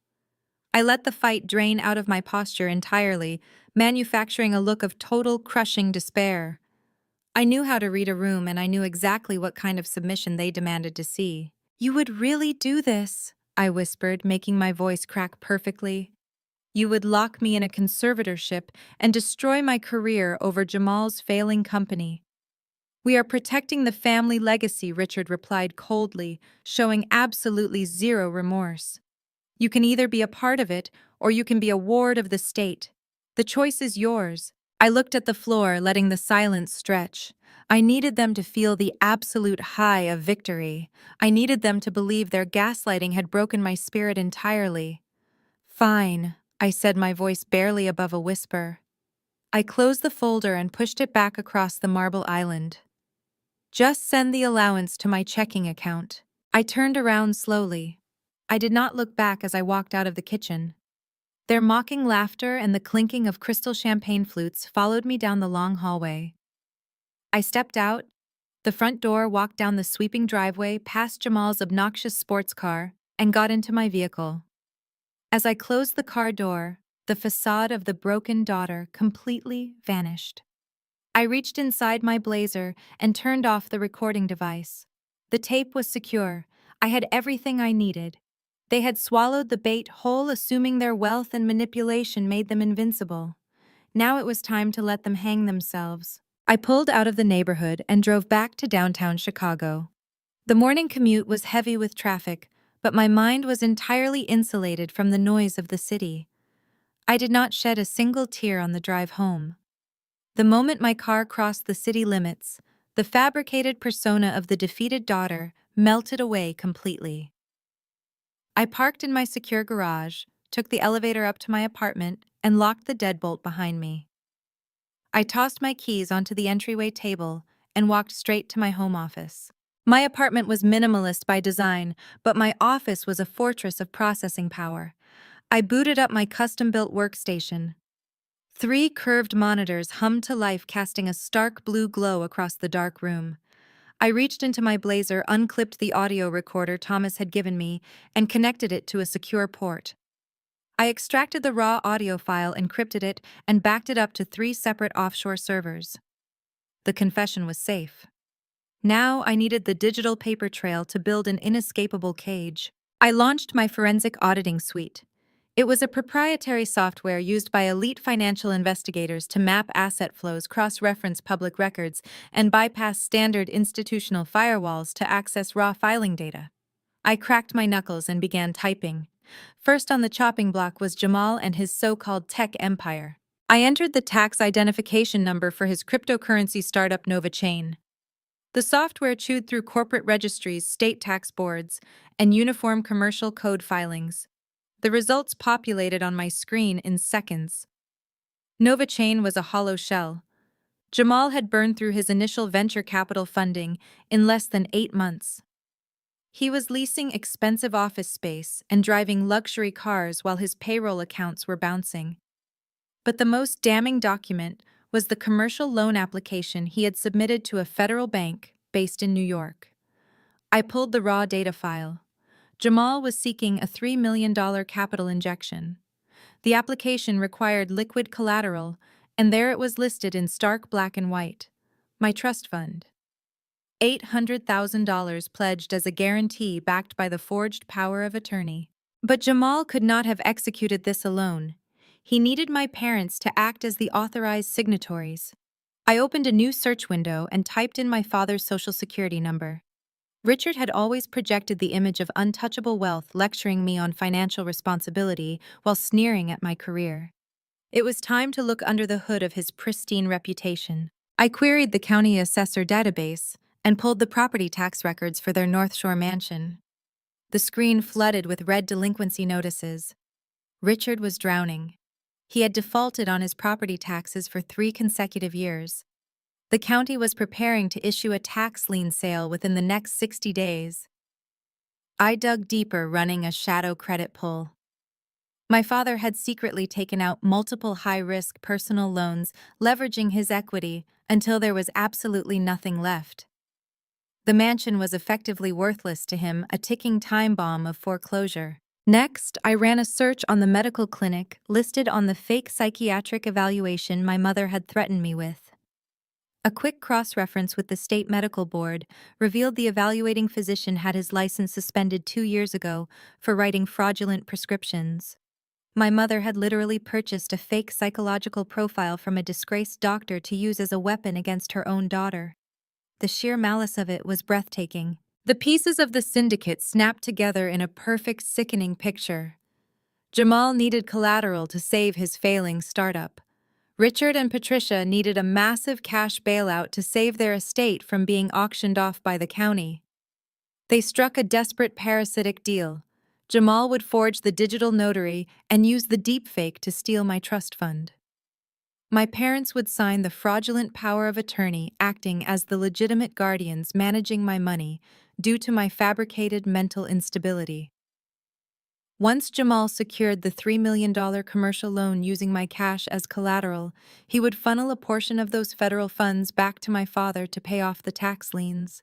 A: I let the fight drain out of my posture entirely, manufacturing a look of total, crushing despair. I knew how to read a room, and I knew exactly what kind of submission they demanded to see. "You would really do this?" I whispered, making my voice crack perfectly. "You would lock me in a conservatorship and destroy my career over Jamal's failing company." "We are protecting the family legacy," Richard replied coldly, showing absolutely zero remorse. "You can either be a part of it, or you can be a ward of the state. The choice is yours." I looked at the floor, letting the silence stretch. I needed them to feel the absolute high of victory. I needed them to believe their gaslighting had broken my spirit entirely. "Fine," I said, my voice barely above a whisper. I closed the folder and pushed it back across the marble island. "Just send the allowance to my checking account." I turned around slowly. I did not look back as I walked out of the kitchen. Their mocking laughter and the clinking of crystal champagne flutes followed me down the long hallway. I stepped out, the front door, walked down the sweeping driveway past Jamal's obnoxious sports car, and got into my vehicle. As I closed the car door, the facade of the broken daughter completely vanished. I reached inside my blazer and turned off the recording device. The tape was secure. I had everything I needed. They had swallowed the bait whole, assuming their wealth and manipulation made them invincible. Now it was time to let them hang themselves. I pulled out of the neighborhood and drove back to downtown Chicago. The morning commute was heavy with traffic, but my mind was entirely insulated from the noise of the city. I did not shed a single tear on the drive home. The moment my car crossed the city limits, the fabricated persona of the defeated daughter melted away completely. I parked in my secure garage, took the elevator up to my apartment, and locked the deadbolt behind me. I tossed my keys onto the entryway table and walked straight to my home office. My apartment was minimalist by design, but my office was a fortress of processing power. I booted up my custom-built workstation. 3 curved monitors hummed to life, casting a stark blue glow across the dark room. I reached into my blazer, unclipped the audio recorder Thomas had given me, and connected it to a secure port. I extracted the raw audio file, encrypted it, and backed it up to 3 separate offshore servers. The confession was safe. Now I needed the digital paper trail to build an inescapable cage. I launched my forensic auditing suite. It was a proprietary software used by elite financial investigators to map asset flows, cross-reference public records, and bypass standard institutional firewalls to access raw filing data. I cracked my knuckles and began typing. First on the chopping block was Jamal and his so-called tech empire. I entered the tax identification number for his cryptocurrency startup NovaChain. The software chewed through corporate registries, state tax boards, and uniform commercial code filings. The results populated on my screen in seconds. Novachain was a hollow shell. Jamal had burned through his initial venture capital funding in less than 8 months. He was leasing expensive office space and driving luxury cars while his payroll accounts were bouncing. But the most damning document was the commercial loan application he had submitted to a federal bank based in New York. I pulled the raw data file. Jamal was seeking a $3 million capital injection. The application required liquid collateral, and there it was listed in stark black and white. My trust fund. $800,000 pledged as a guarantee backed by the forged power of attorney. But Jamal could not have executed this alone. He needed my parents to act as the authorized signatories. I opened a new search window and typed in my father's social security number. Richard had always projected the image of untouchable wealth, lecturing me on financial responsibility while sneering at my career. It was time to look under the hood of his pristine reputation. I queried the county assessor database and pulled the property tax records for their North Shore mansion. The screen flooded with red delinquency notices. Richard was drowning. He had defaulted on his property taxes for 3 consecutive years. The county was preparing to issue a tax lien sale within the next 60 days. I dug deeper, running a shadow credit pull. My father had secretly taken out multiple high-risk personal loans, leveraging his equity until there was absolutely nothing left. The mansion was effectively worthless to him, a ticking time bomb of foreclosure. Next, I ran a search on the medical clinic listed on the fake psychiatric evaluation my mother had threatened me with. A quick cross-reference with the state medical board revealed the evaluating physician had his license suspended 2 years ago for writing fraudulent prescriptions. My mother had literally purchased a fake psychological profile from a disgraced doctor to use as a weapon against her own daughter. The sheer malice of it was breathtaking. The pieces of the syndicate snapped together in a perfect, sickening picture. Jamal needed collateral to save his failing startup. Richard and Patricia needed a massive cash bailout to save their estate from being auctioned off by the county. They struck a desperate parasitic deal. Jamal would forge the digital notary and use the deepfake to steal my trust fund. My parents would sign the fraudulent power of attorney, acting as the legitimate guardians managing my money due to my fabricated mental instability. Once Jamal secured the $3 million commercial loan using my cash as collateral, he would funnel a portion of those federal funds back to my father to pay off the tax liens.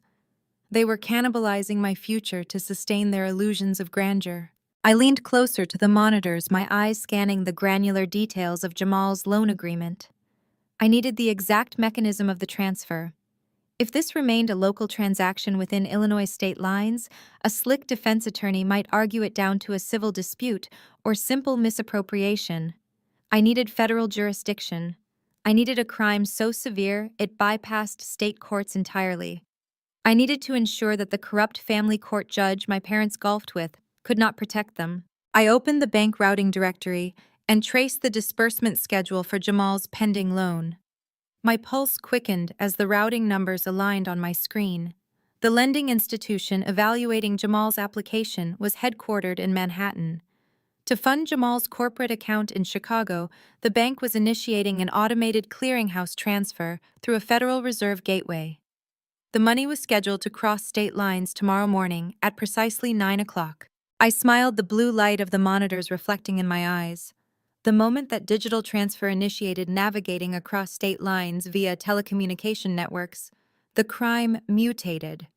A: They were cannibalizing my future to sustain their illusions of grandeur. I leaned closer to the monitors, my eyes scanning the granular details of Jamal's loan agreement. I needed the exact mechanism of the transfer. If this remained a local transaction within Illinois state lines, a slick defense attorney might argue it down to a civil dispute or simple misappropriation. I needed federal jurisdiction. I needed a crime so severe it bypassed state courts entirely. I needed to ensure that the corrupt family court judge my parents golfed with could not protect them. I opened the bank routing directory and traced the disbursement schedule for Jamal's pending loan. My pulse quickened as the routing numbers aligned on my screen. The lending institution evaluating Jamal's application was headquartered in Manhattan. To fund Jamal's corporate account in Chicago, the bank was initiating an automated clearinghouse transfer through a Federal Reserve gateway. The money was scheduled to cross state lines tomorrow morning at precisely 9 o'clock. I smiled, the blue light of the monitors reflecting in my eyes. The moment that digital transfer initiated navigating across state lines via telecommunication networks, the crime mutated.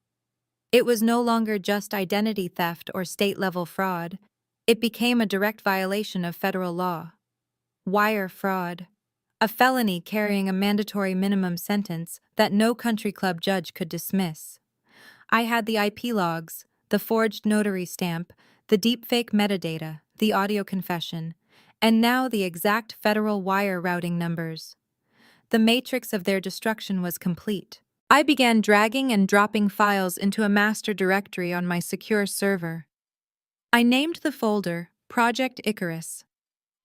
A: It was no longer just identity theft or state-level fraud. It became a direct violation of federal law. Wire fraud. A felony carrying a mandatory minimum sentence that no country club judge could dismiss. I had the IP logs, the forged notary stamp, the deepfake metadata, the audio confession, and now the exact federal wire routing numbers. The matrix of their destruction was complete. I began dragging and dropping files into a master directory on my secure server. I named the folder Project Icarus.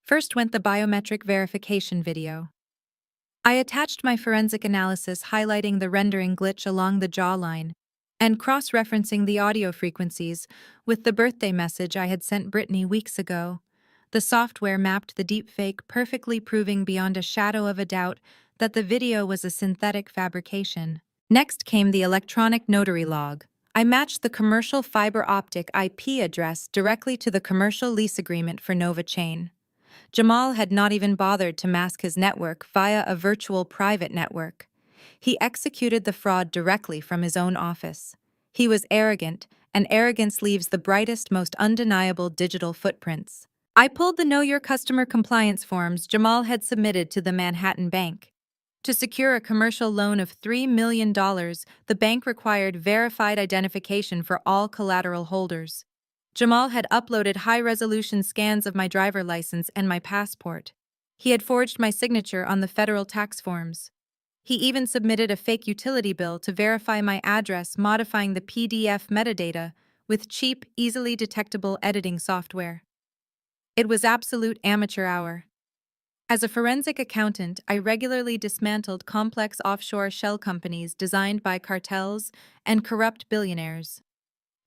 A: First went the biometric verification video. I attached my forensic analysis highlighting the rendering glitch along the jawline and cross-referencing the audio frequencies with the birthday message I had sent Brittany weeks ago. The software mapped the deepfake, perfectly proving beyond a shadow of a doubt that the video was a synthetic fabrication. Next came the electronic notary log. I matched the commercial fiber optic IP address directly to the commercial lease agreement for Nova Chain. Jamal had not even bothered to mask his network via a virtual private network. He executed the fraud directly from his own office. He was arrogant, and arrogance leaves the brightest, most undeniable digital footprints. I pulled the Know Your Customer compliance forms Jamal had submitted to the Manhattan Bank. To secure a commercial loan of $3 million, the bank required verified identification for all collateral holders. Jamal had uploaded high-resolution scans of my driver license and my passport. He had forged my signature on the federal tax forms. He even submitted a fake utility bill to verify my address, modifying the PDF metadata with cheap, easily detectable editing software. It was absolute amateur hour. As a forensic accountant, I regularly dismantled complex offshore shell companies designed by cartels and corrupt billionaires.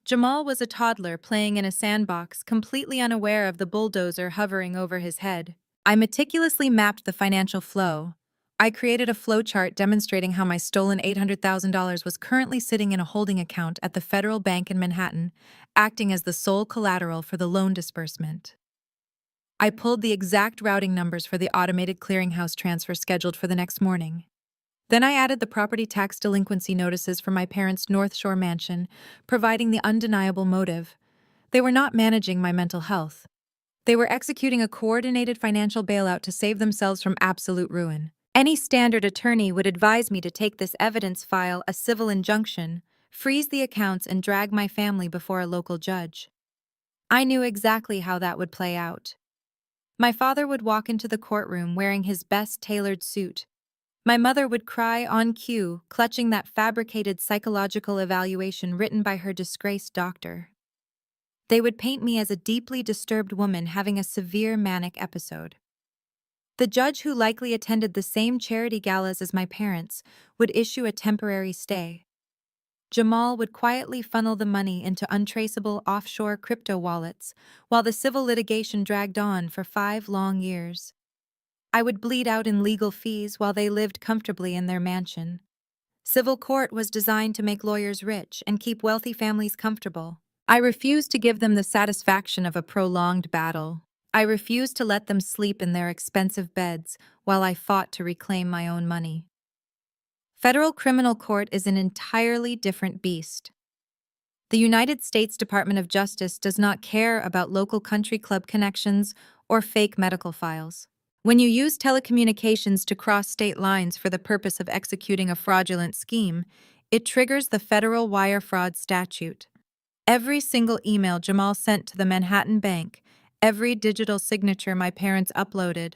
A: Jamal was a toddler playing in a sandbox, completely unaware of the bulldozer hovering over his head. I meticulously mapped the financial flow. I created a flowchart demonstrating how my stolen $800,000 was currently sitting in a holding account at the Federal Bank in Manhattan, acting as the sole collateral for the loan disbursement. I pulled the exact routing numbers for the automated clearinghouse transfer scheduled for the next morning. Then I added the property tax delinquency notices for my parents' North Shore mansion, providing the undeniable motive. They were not managing my mental health. They were executing a coordinated financial bailout to save themselves from absolute ruin. Any standard attorney would advise me to take this evidence, file a civil injunction, freeze the accounts, and drag my family before a local judge. I knew exactly how that would play out. My father would walk into the courtroom wearing his best tailored suit. My mother would cry on cue, clutching that fabricated psychological evaluation written by her disgraced doctor. They would paint me as a deeply disturbed woman having a severe manic episode. The judge, who likely attended the same charity galas as my parents, would issue a temporary stay. Jamal would quietly funnel the money into untraceable offshore crypto wallets, while the civil litigation dragged on for 5 long years. I would bleed out in legal fees while they lived comfortably in their mansion. Civil court was designed to make lawyers rich and keep wealthy families comfortable. I refused to give them the satisfaction of a prolonged battle. I refused to let them sleep in their expensive beds while I fought to reclaim my own money. Federal criminal court is an entirely different beast. The United States Department of Justice does not care about local country club connections or fake medical files. When you use telecommunications to cross state lines for the purpose of executing a fraudulent scheme, it triggers the federal wire fraud statute. Every single email Jamal sent to the Manhattan Bank, every digital signature my parents uploaded,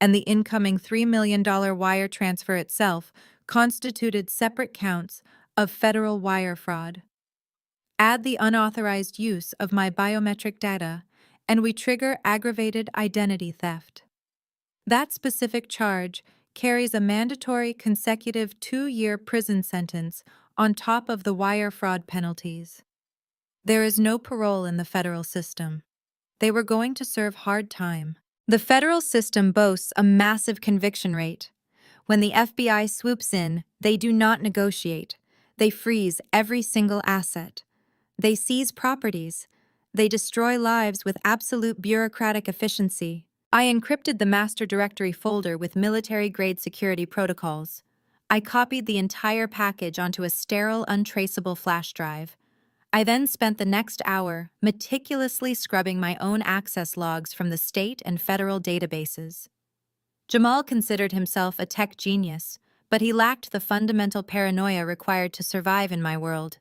A: and the incoming $3 million wire transfer itself constituted separate counts of federal wire fraud. Add the unauthorized use of my biometric data, and we trigger aggravated identity theft. That specific charge carries a mandatory consecutive 2-year prison sentence on top of the wire fraud penalties. There is no parole in the federal system. They were going to serve hard time. The federal system boasts a massive conviction rate. When the FBI swoops in, they do not negotiate. They freeze every single asset. They seize properties. They destroy lives with absolute bureaucratic efficiency. I encrypted the master directory folder with military-grade security protocols. I copied the entire package onto a sterile, untraceable flash drive. I then spent the next hour meticulously scrubbing my own access logs from the state and federal databases. Jamal considered himself a tech genius, but he lacked the fundamental paranoia required to survive in my world.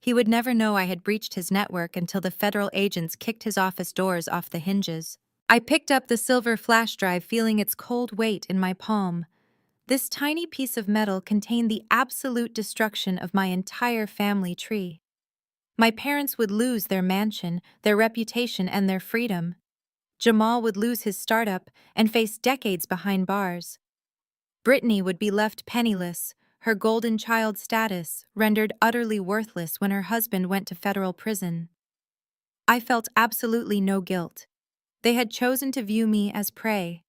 A: He would never know I had breached his network until the federal agents kicked his office doors off the hinges. I picked up the silver flash drive, feeling its cold weight in my palm. This tiny piece of metal contained the absolute destruction of my entire family tree. My parents would lose their mansion, their reputation, and their freedom. Jamal would lose his startup and face decades behind bars. Brittany would be left penniless, her golden child status rendered utterly worthless when her husband went to federal prison. I felt absolutely no guilt. They had chosen to view me as prey.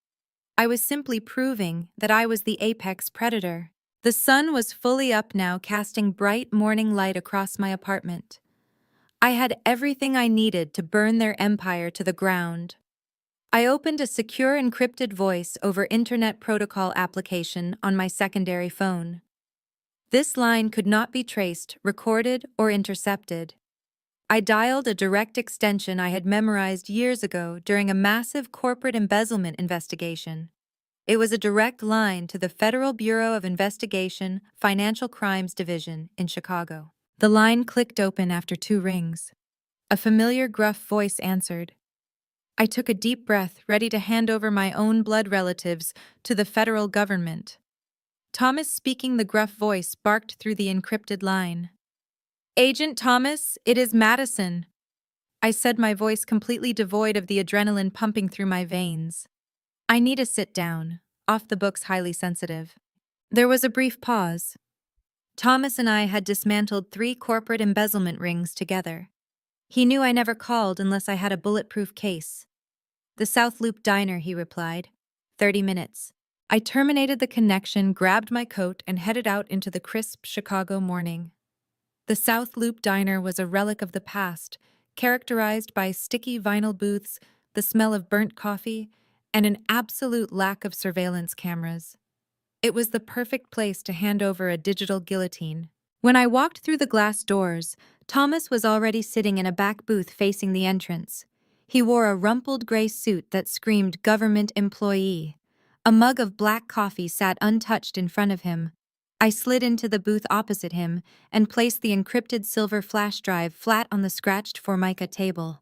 A: I was simply proving that I was the apex predator. The sun was fully up now, casting bright morning light across my apartment. I had everything I needed to burn their empire to the ground. I opened a secure encrypted voice over Internet Protocol application on my secondary phone. This line could not be traced, recorded, or intercepted. I dialed a direct extension I had memorized years ago during a massive corporate embezzlement investigation. It was a direct line to the Federal Bureau of Investigation, Financial Crimes Division in Chicago. The line clicked open after 2 rings. A familiar gruff voice answered. I took a deep breath, ready to hand over my own blood relatives to the federal government. Thomas, speaking the gruff voice, barked through the encrypted line. Agent Thomas, it is Madison. I said, my voice completely devoid of the adrenaline pumping through my veins. I need a sit down, off the books, highly sensitive. There was a brief pause. Thomas and I had dismantled 3 corporate embezzlement rings together. He knew I never called unless I had a bulletproof case. The South Loop Diner, he replied. 30 minutes. I terminated the connection, grabbed my coat, and headed out into the crisp Chicago morning. The South Loop Diner was a relic of the past, characterized by sticky vinyl booths, the smell of burnt coffee, and an absolute lack of surveillance cameras. It was the perfect place to hand over a digital guillotine. When I walked through the glass doors, Thomas was already sitting in a back booth facing the entrance. He wore a rumpled gray suit that screamed government employee. A mug of black coffee sat untouched in front of him. I slid into the booth opposite him and placed the encrypted silver flash drive flat on the scratched Formica table.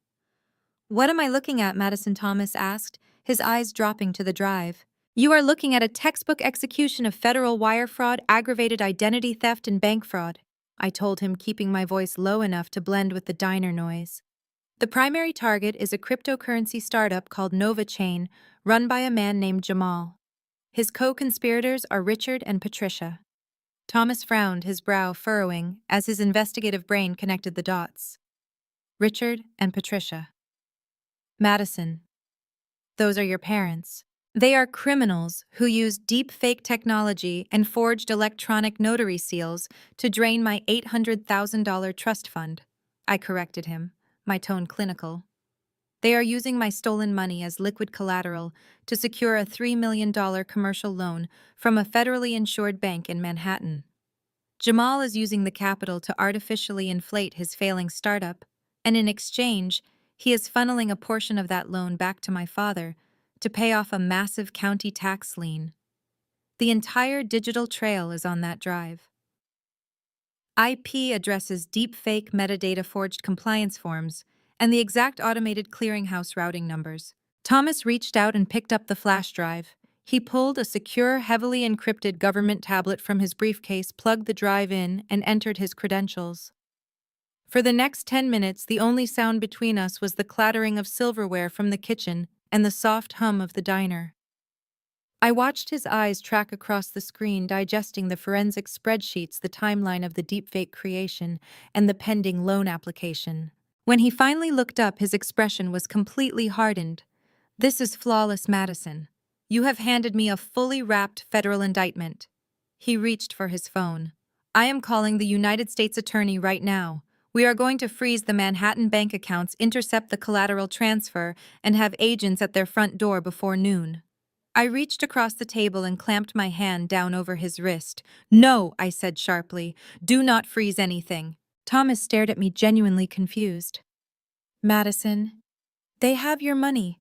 A: What am I looking at? Madison Thomas asked, his eyes dropping to the drive. You are looking at a textbook execution of federal wire fraud, aggravated identity theft, and bank fraud, I told him, keeping my voice low enough to blend with the diner noise. The primary target is a cryptocurrency startup called Nova Chain, run by a man named Jamal. His co-conspirators are Richard and Patricia. Thomas frowned, his brow furrowing, as his investigative brain connected the dots. Richard and Patricia. Madison. Those are your parents. They are criminals who used deep-fake technology and forged electronic notary seals to drain my $800,000 trust fund. I corrected him, my tone clinical. They are using my stolen money as liquid collateral to secure a $3 million commercial loan from a federally insured bank in Manhattan. Jamal is using the capital to artificially inflate his failing startup, and in exchange, he is funneling a portion of that loan back to my father to pay off a massive county tax lien. The entire digital trail is on that drive. IP addresses, deepfake metadata, forged compliance forms, and the exact automated clearinghouse routing numbers. Thomas reached out and picked up the flash drive. He pulled a secure, heavily encrypted government tablet from his briefcase, plugged the drive in, and entered his credentials. For the next 10 minutes, the only sound between us was the clattering of silverware from the kitchen and the soft hum of the diner. I watched his eyes track across the screen, digesting the forensic spreadsheets, the timeline of the deepfake creation, and the pending loan application. When he finally looked up, his expression was completely hardened. This is flawless, Madison. You have handed me a fully wrapped federal indictment. He reached for his phone. I am calling the United States Attorney right now. We are going to freeze the Manhattan bank accounts, intercept the collateral transfer, and have agents at their front door before noon. I reached across the table and clamped my hand down over his wrist. No, I said sharply. Do not freeze anything. Thomas stared at me, genuinely confused. Madison, they have your money.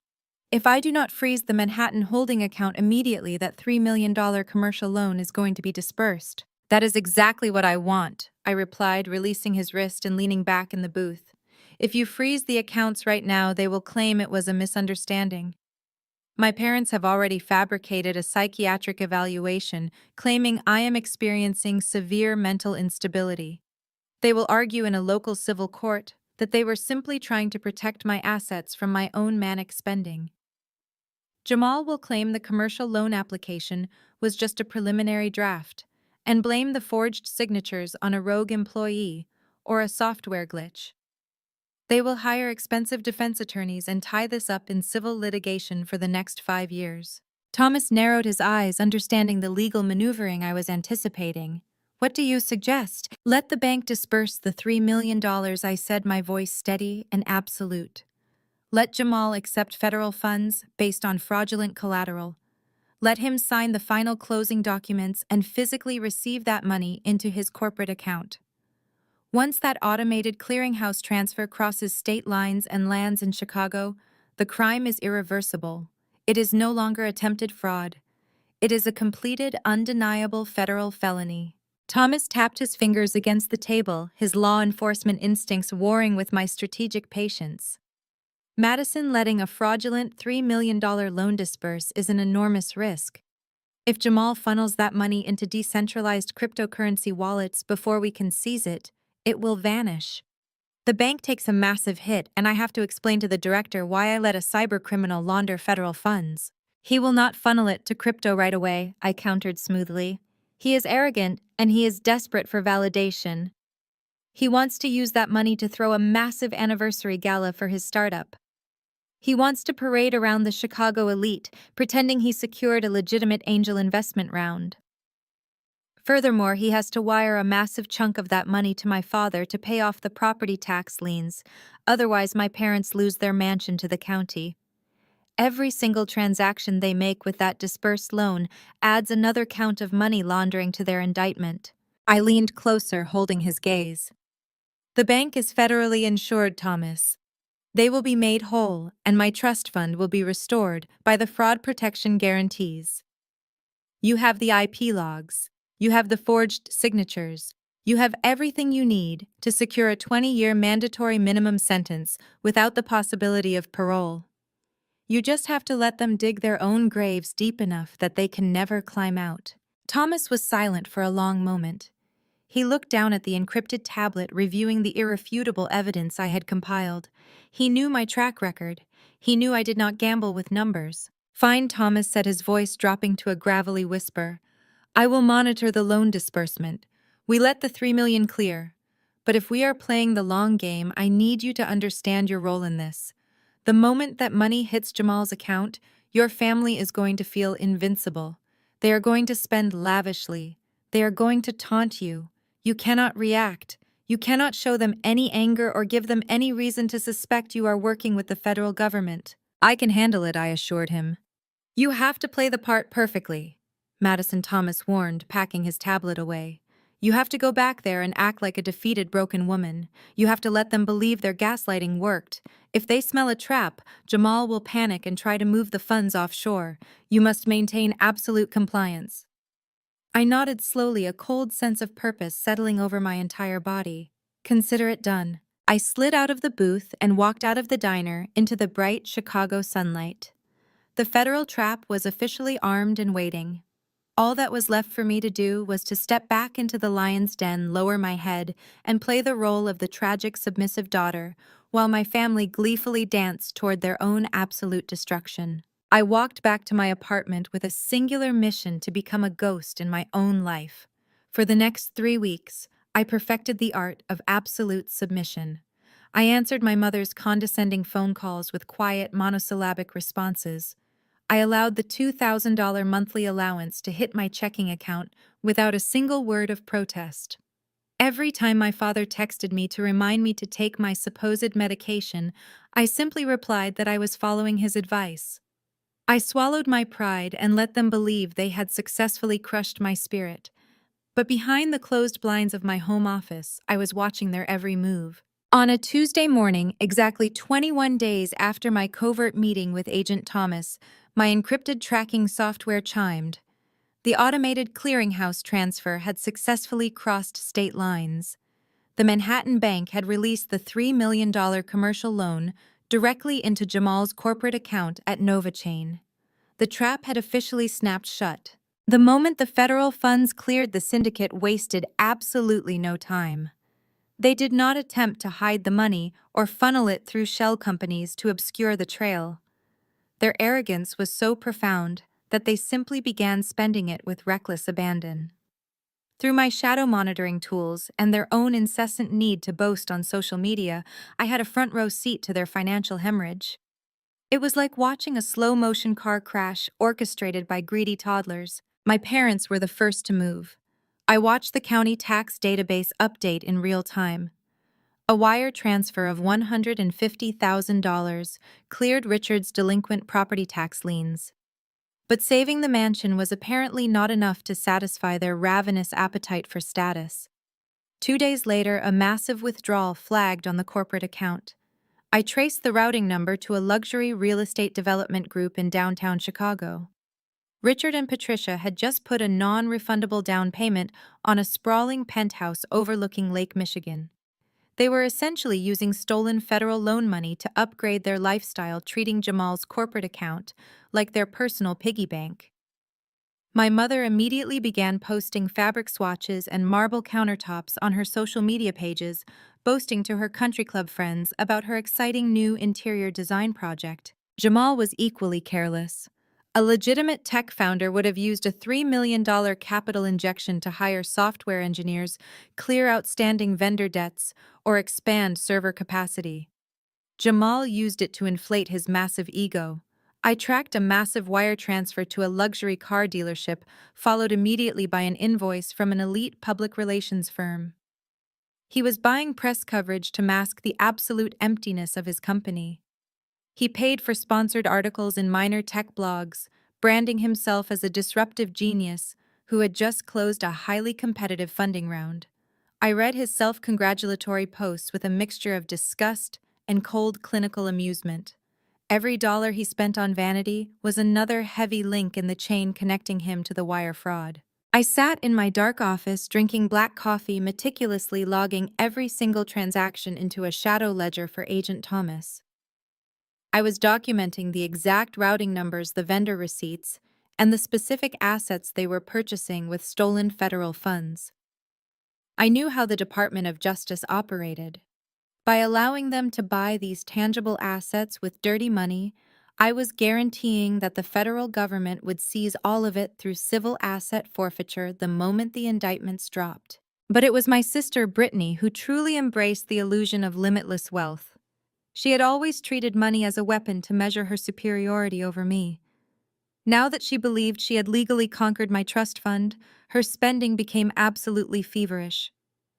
A: If I do not freeze the Manhattan holding account immediately, that $3 million commercial loan is going to be dispersed. That is exactly what I want, I replied, releasing his wrist and leaning back in the booth. If you freeze the accounts right now, they will claim it was a misunderstanding. My parents have already fabricated a psychiatric evaluation claiming I am experiencing severe mental instability. They will argue in a local civil court that they were simply trying to protect my assets from my own manic spending. Jamal will claim the commercial loan application was just a preliminary draft, and blame the forged signatures on a rogue employee or a software glitch. They will hire expensive defense attorneys and tie this up in civil litigation for the next 5 years. Thomas narrowed his eyes, understanding the legal maneuvering I was anticipating. What do you suggest? Let the bank disperse the $3 million, I said, my voice steady and absolute. Let Jamal accept federal funds based on fraudulent collateral. Let him sign the final closing documents and physically receive that money into his corporate account. Once that automated clearinghouse transfer crosses state lines and lands in Chicago, the crime is irreversible. It is no longer attempted fraud. It is a completed, undeniable federal felony. Thomas tapped his fingers against the table, his law enforcement instincts warring with my strategic patience. Madison letting a fraudulent $3 million loan disperse is an enormous risk. If Jamal funnels that money into decentralized cryptocurrency wallets before we can seize it, it will vanish. The bank takes a massive hit, and I have to explain to the director why I let a cybercriminal launder federal funds. He will not funnel it to crypto right away, I countered smoothly. He is arrogant, and he is desperate for validation. He wants to use that money to throw a massive anniversary gala for his startup. He wants to parade around the Chicago elite, pretending he secured a legitimate angel investment round. Furthermore, he has to wire a massive chunk of that money to my father to pay off the property tax liens, otherwise my parents lose their mansion to the county. Every single transaction they make with that dispersed loan adds another count of money laundering to their indictment. I leaned closer, holding his gaze. The bank is federally insured, Thomas. They will be made whole, and my trust fund will be restored by the fraud protection guarantees. You have the IP logs. You have the forged signatures. You have everything you need to secure a 20-year mandatory minimum sentence without the possibility of parole. You just have to let them dig their own graves deep enough that they can never climb out. Thomas was silent for a long moment. He looked down at the encrypted tablet, reviewing the irrefutable evidence I had compiled. He knew my track record. He knew I did not gamble with numbers. Fine, Thomas said, his voice dropping to a gravelly whisper. I will monitor the loan disbursement. We let the $3 million clear. But if we are playing the long game, I need you to understand your role in this. The moment that money hits Jamal's account, your family is going to feel invincible. They are going to spend lavishly. They are going to taunt you. You cannot react. You cannot show them any anger or give them any reason to suspect you are working with the federal government. I can handle it, I assured him. You have to play the part perfectly, Madison Thomas warned, packing his tablet away. You have to go back there and act like a defeated, broken woman. You have to let them believe their gaslighting worked. If they smell a trap, Jamal will panic and try to move the funds offshore. You must maintain absolute compliance. I nodded slowly, a cold sense of purpose settling over my entire body. Consider it done. I slid out of the booth and walked out of the diner into the bright Chicago sunlight. The federal trap was officially armed and waiting. All that was left for me to do was to step back into the lion's den, lower my head, and play the role of the tragic, submissive daughter, while my family gleefully danced toward their own absolute destruction. I walked back to my apartment with a singular mission to become a ghost in my own life. For the next 3 weeks, I perfected the art of absolute submission. I answered my mother's condescending phone calls with quiet, monosyllabic responses. I allowed the $2,000 monthly allowance to hit my checking account without a single word of protest. Every time my father texted me to remind me to take my supposed medication, I simply replied that I was following his advice. I swallowed my pride and let them believe they had successfully crushed my spirit. But behind the closed blinds of my home office, I was watching their every move. On a Tuesday morning, exactly 21 days after my covert meeting with Agent Thomas, my encrypted tracking software chimed. The automated clearinghouse transfer had successfully crossed state lines. The Manhattan Bank had released the $3 million commercial loan directly into Jamal's corporate account at NovaChain. The trap had officially snapped shut. The moment the federal funds cleared, the syndicate wasted absolutely no time. They did not attempt to hide the money or funnel it through shell companies to obscure the trail. Their arrogance was so profound that they simply began spending it with reckless abandon. Through my shadow monitoring tools and their own incessant need to boast on social media, I had a front row seat to their financial hemorrhage. It was like watching a slow motion car crash orchestrated by greedy toddlers. My parents were the first to move. I watched the county tax database update in real time. A wire transfer of $150,000 cleared Richard's delinquent property tax liens. But saving the mansion was apparently not enough to satisfy their ravenous appetite for status. 2 days later, a massive withdrawal flagged on the corporate account. I traced the routing number to a luxury real estate development group in downtown Chicago. Richard and Patricia had just put a non-refundable down payment on a sprawling penthouse overlooking Lake Michigan. They were essentially using stolen federal loan money to upgrade their lifestyle, treating Jamal's corporate account like their personal piggy bank. My mother immediately began posting fabric swatches and marble countertops on her social media pages, boasting to her country club friends about her exciting new interior design project. Jamal was equally careless. A legitimate tech founder would have used a $3 million capital injection to hire software engineers, clear outstanding vendor debts, or expand server capacity. Jamal used it to inflate his massive ego. I tracked a massive wire transfer to a luxury car dealership, followed immediately by an invoice from an elite public relations firm. He was buying press coverage to mask the absolute emptiness of his company. He paid for sponsored articles in minor tech blogs, branding himself as a disruptive genius who had just closed a highly competitive funding round. I read his self-congratulatory posts with a mixture of disgust and cold clinical amusement. Every dollar he spent on vanity was another heavy link in the chain connecting him to the wire fraud. I sat in my dark office drinking black coffee, meticulously logging every single transaction into a shadow ledger for Agent Thomas. I was documenting the exact routing numbers, the vendor receipts, and the specific assets they were purchasing with stolen federal funds. I knew how the Department of Justice operated. By allowing them to buy these tangible assets with dirty money, I was guaranteeing that the federal government would seize all of it through civil asset forfeiture the moment the indictments dropped. But it was my sister Brittany who truly embraced the illusion of limitless wealth. She had always treated money as a weapon to measure her superiority over me. Now that she believed she had legally conquered my trust fund, her spending became absolutely feverish.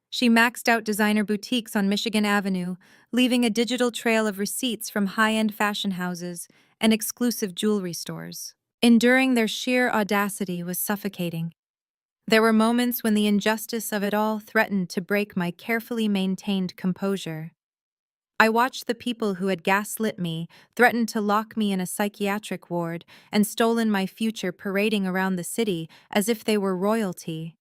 A: She maxed out designer boutiques on Michigan Avenue, leaving a digital trail of receipts from high-end fashion houses and exclusive jewelry stores. Enduring their sheer audacity was suffocating. There were moments when the injustice of it all threatened to break my carefully maintained composure. I watched the people who had gaslit me, threatened to lock me in a psychiatric ward, and stolen my future parading around the city as if they were royalty.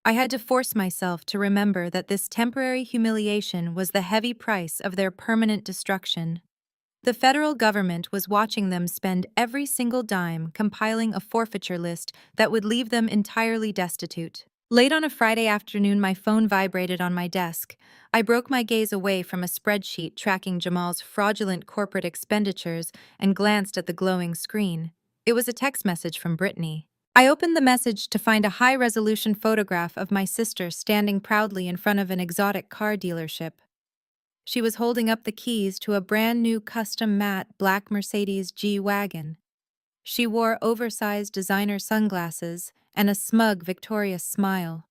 A: I had to force myself to remember that this temporary humiliation was the heavy price of their permanent destruction. The federal government was watching them spend every single dime compiling a forfeiture list that would leave them entirely destitute. Late on a Friday afternoon, my phone vibrated on my desk. I broke my gaze away from a spreadsheet tracking Jamal's fraudulent corporate expenditures and glanced at the glowing screen. It was a text message from Brittany. I opened the message to find a high-resolution photograph of my sister standing proudly in front of an exotic car dealership. She was holding up the keys to a brand-new custom matte black Mercedes G-Wagon. She wore oversized designer sunglasses and a smug, victorious smile.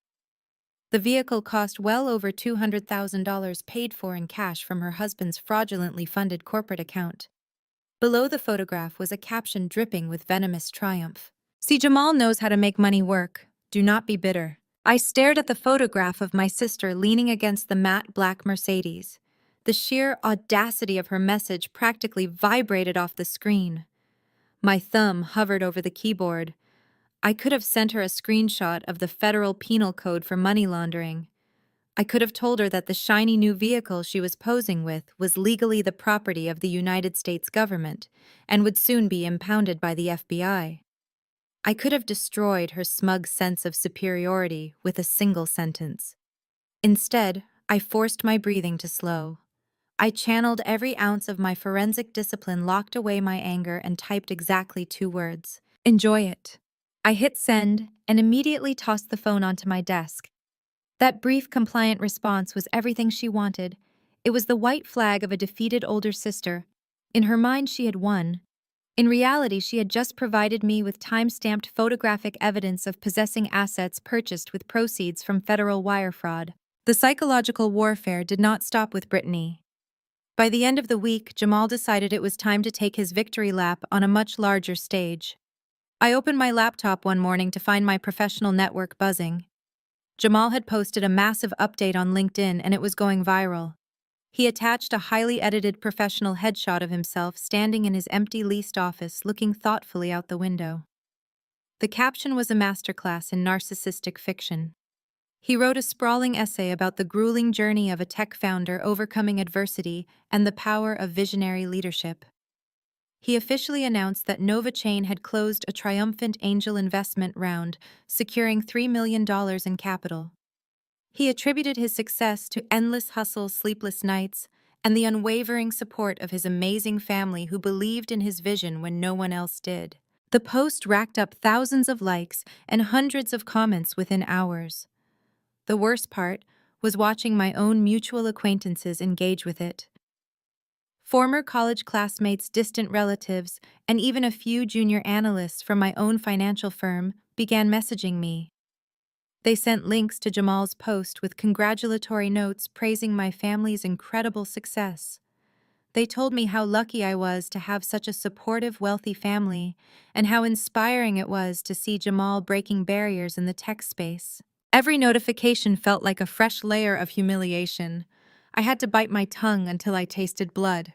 A: The vehicle cost well over $200,000, paid for in cash from her husband's fraudulently funded corporate account. Below the photograph was a caption dripping with venomous triumph. "See, Jamal knows how to make money work. Do not be bitter." I stared at the photograph of my sister leaning against the matte black Mercedes. The sheer audacity of her message practically vibrated off the screen. My thumb hovered over the keyboard. I could have sent her a screenshot of the federal penal code for money laundering. I could have told her that the shiny new vehicle she was posing with was legally the property of the United States government and would soon be impounded by the FBI. I could have destroyed her smug sense of superiority with a single sentence. Instead, I forced my breathing to slow. I channeled every ounce of my forensic discipline, locked away my anger, and typed exactly 2 words. "Enjoy it." I hit send and immediately tossed the phone onto my desk. That brief, compliant response was everything she wanted. It was the white flag of a defeated older sister. In her mind, she had won. In reality, she had just provided me with time-stamped photographic evidence of possessing assets purchased with proceeds from federal wire fraud. The psychological warfare did not stop with Brittany. By the end of the week, Jamal decided it was time to take his victory lap on a much larger stage. I opened my laptop one morning to find my professional network buzzing. Jamal had posted a massive update on LinkedIn and it was going viral. He attached a highly edited professional headshot of himself standing in his empty leased office looking thoughtfully out the window. The caption was a masterclass in narcissistic fiction. He wrote a sprawling essay about the grueling journey of a tech founder overcoming adversity and the power of visionary leadership. He officially announced that NovaChain had closed a triumphant angel investment round, securing $3 million in capital. He attributed his success to endless hustle, sleepless nights, and the unwavering support of his amazing family who believed in his vision when no one else did. The post racked up thousands of likes and hundreds of comments within hours. The worst part was watching my own mutual acquaintances engage with it. Former college classmates, distant relatives, and even a few junior analysts from my own financial firm began messaging me. They sent links to Jamal's post with congratulatory notes praising my family's incredible success. They told me how lucky I was to have such a supportive, wealthy family, and how inspiring it was to see Jamal breaking barriers in the tech space. Every notification felt like a fresh layer of humiliation. I had to bite my tongue until I tasted blood.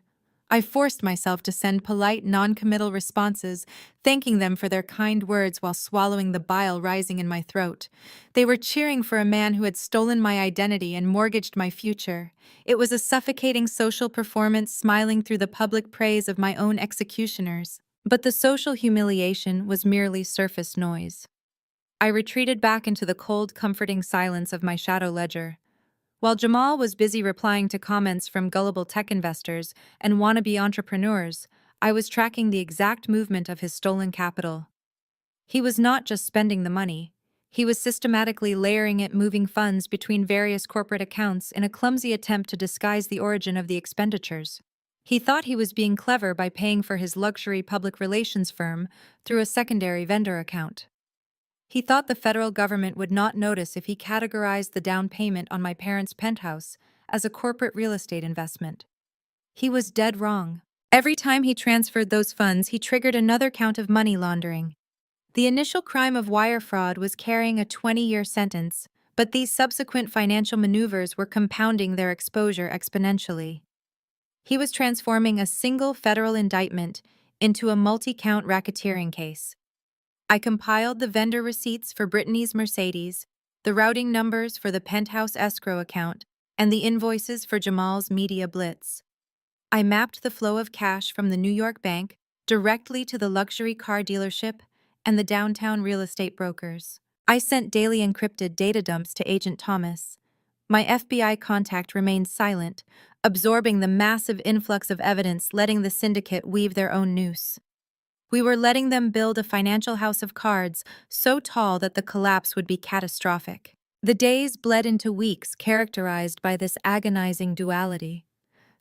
A: I forced myself to send polite, non-committal responses, thanking them for their kind words while swallowing the bile rising in my throat. They were cheering for a man who had stolen my identity and mortgaged my future. It was a suffocating social performance smiling through the public praise of my own executioners. But the social humiliation was merely surface noise. I retreated back into the cold, comforting silence of my shadow ledger. While Jamal was busy replying to comments from gullible tech investors and wannabe entrepreneurs, I was tracking the exact movement of his stolen capital. He was not just spending the money. He was systematically layering it, moving funds between various corporate accounts in a clumsy attempt to disguise the origin of the expenditures. He thought he was being clever by paying for his luxury public relations firm through a secondary vendor account. He thought the federal government would not notice if he categorized the down payment on my parents' penthouse as a corporate real estate investment. He was dead wrong. Every time he transferred those funds, he triggered another count of money laundering. The initial crime of wire fraud was carrying a 20-year sentence, but these subsequent financial maneuvers were compounding their exposure exponentially. He was transforming a single federal indictment into a multi-count racketeering case. I compiled the vendor receipts for Brittany's Mercedes, the routing numbers for the penthouse escrow account, and the invoices for Jamal's media blitz. I mapped the flow of cash from the New York bank directly to the luxury car dealership and the downtown real estate brokers. I sent daily encrypted data dumps to Agent Thomas. My FBI contact remained silent, absorbing the massive influx of evidence, letting the syndicate weave their own noose. We were letting them build a financial house of cards so tall that the collapse would be catastrophic. The days bled into weeks characterized by this agonizing duality.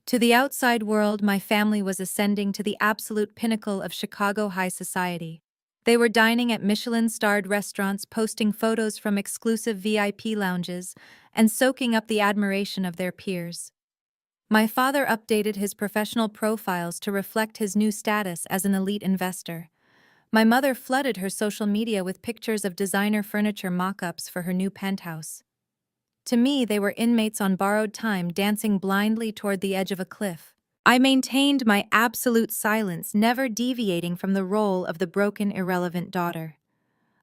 A: To the outside world, my family was ascending to the absolute pinnacle of Chicago high society. They were dining at Michelin-starred restaurants, posting photos from exclusive VIP lounges, and soaking up the admiration of their peers. My father updated his professional profiles to reflect his new status as an elite investor. My mother flooded her social media with pictures of designer furniture mock-ups for her new penthouse. To me, they were inmates on borrowed time dancing blindly toward the edge of a cliff. I maintained my absolute silence, never deviating from the role of the broken, irrelevant daughter.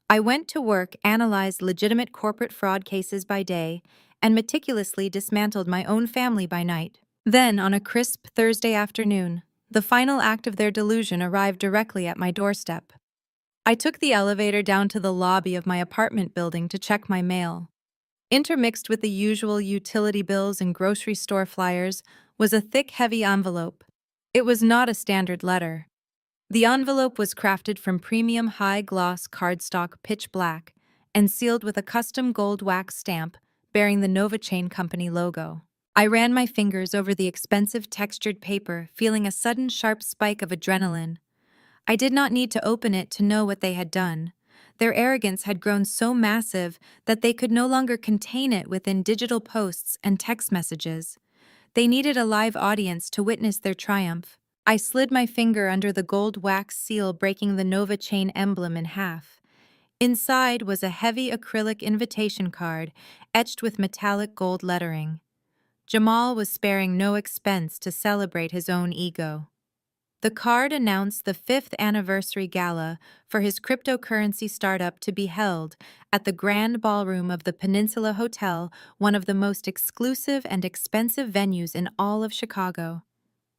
A: I went to work, analyzed legitimate corporate fraud cases by day, and meticulously dismantled my own family by night. Then, on a crisp Thursday afternoon, the final act of their delusion arrived directly at my doorstep. I took the elevator down to the lobby of my apartment building to check my mail. Intermixed with the usual utility bills and grocery store flyers was a thick, heavy envelope. It was not a standard letter. The envelope was crafted from premium high-gloss cardstock pitch black and sealed with a custom gold wax stamp bearing the Nova Chain Company logo. I ran my fingers over the expensive textured paper, feeling a sudden sharp spike of adrenaline. I did not need to open it to know what they had done. Their arrogance had grown so massive that they could no longer contain it within digital posts and text messages. They needed a live audience to witness their triumph. I slid my finger under the gold wax seal, breaking the Nova Chain emblem in half. Inside was a heavy acrylic invitation card etched with metallic gold lettering. Jamal was sparing no expense to celebrate his own ego. The card announced the 5th anniversary gala for his cryptocurrency startup to be held at the Grand Ballroom of the Peninsula Hotel, one of the most exclusive and expensive venues in all of Chicago.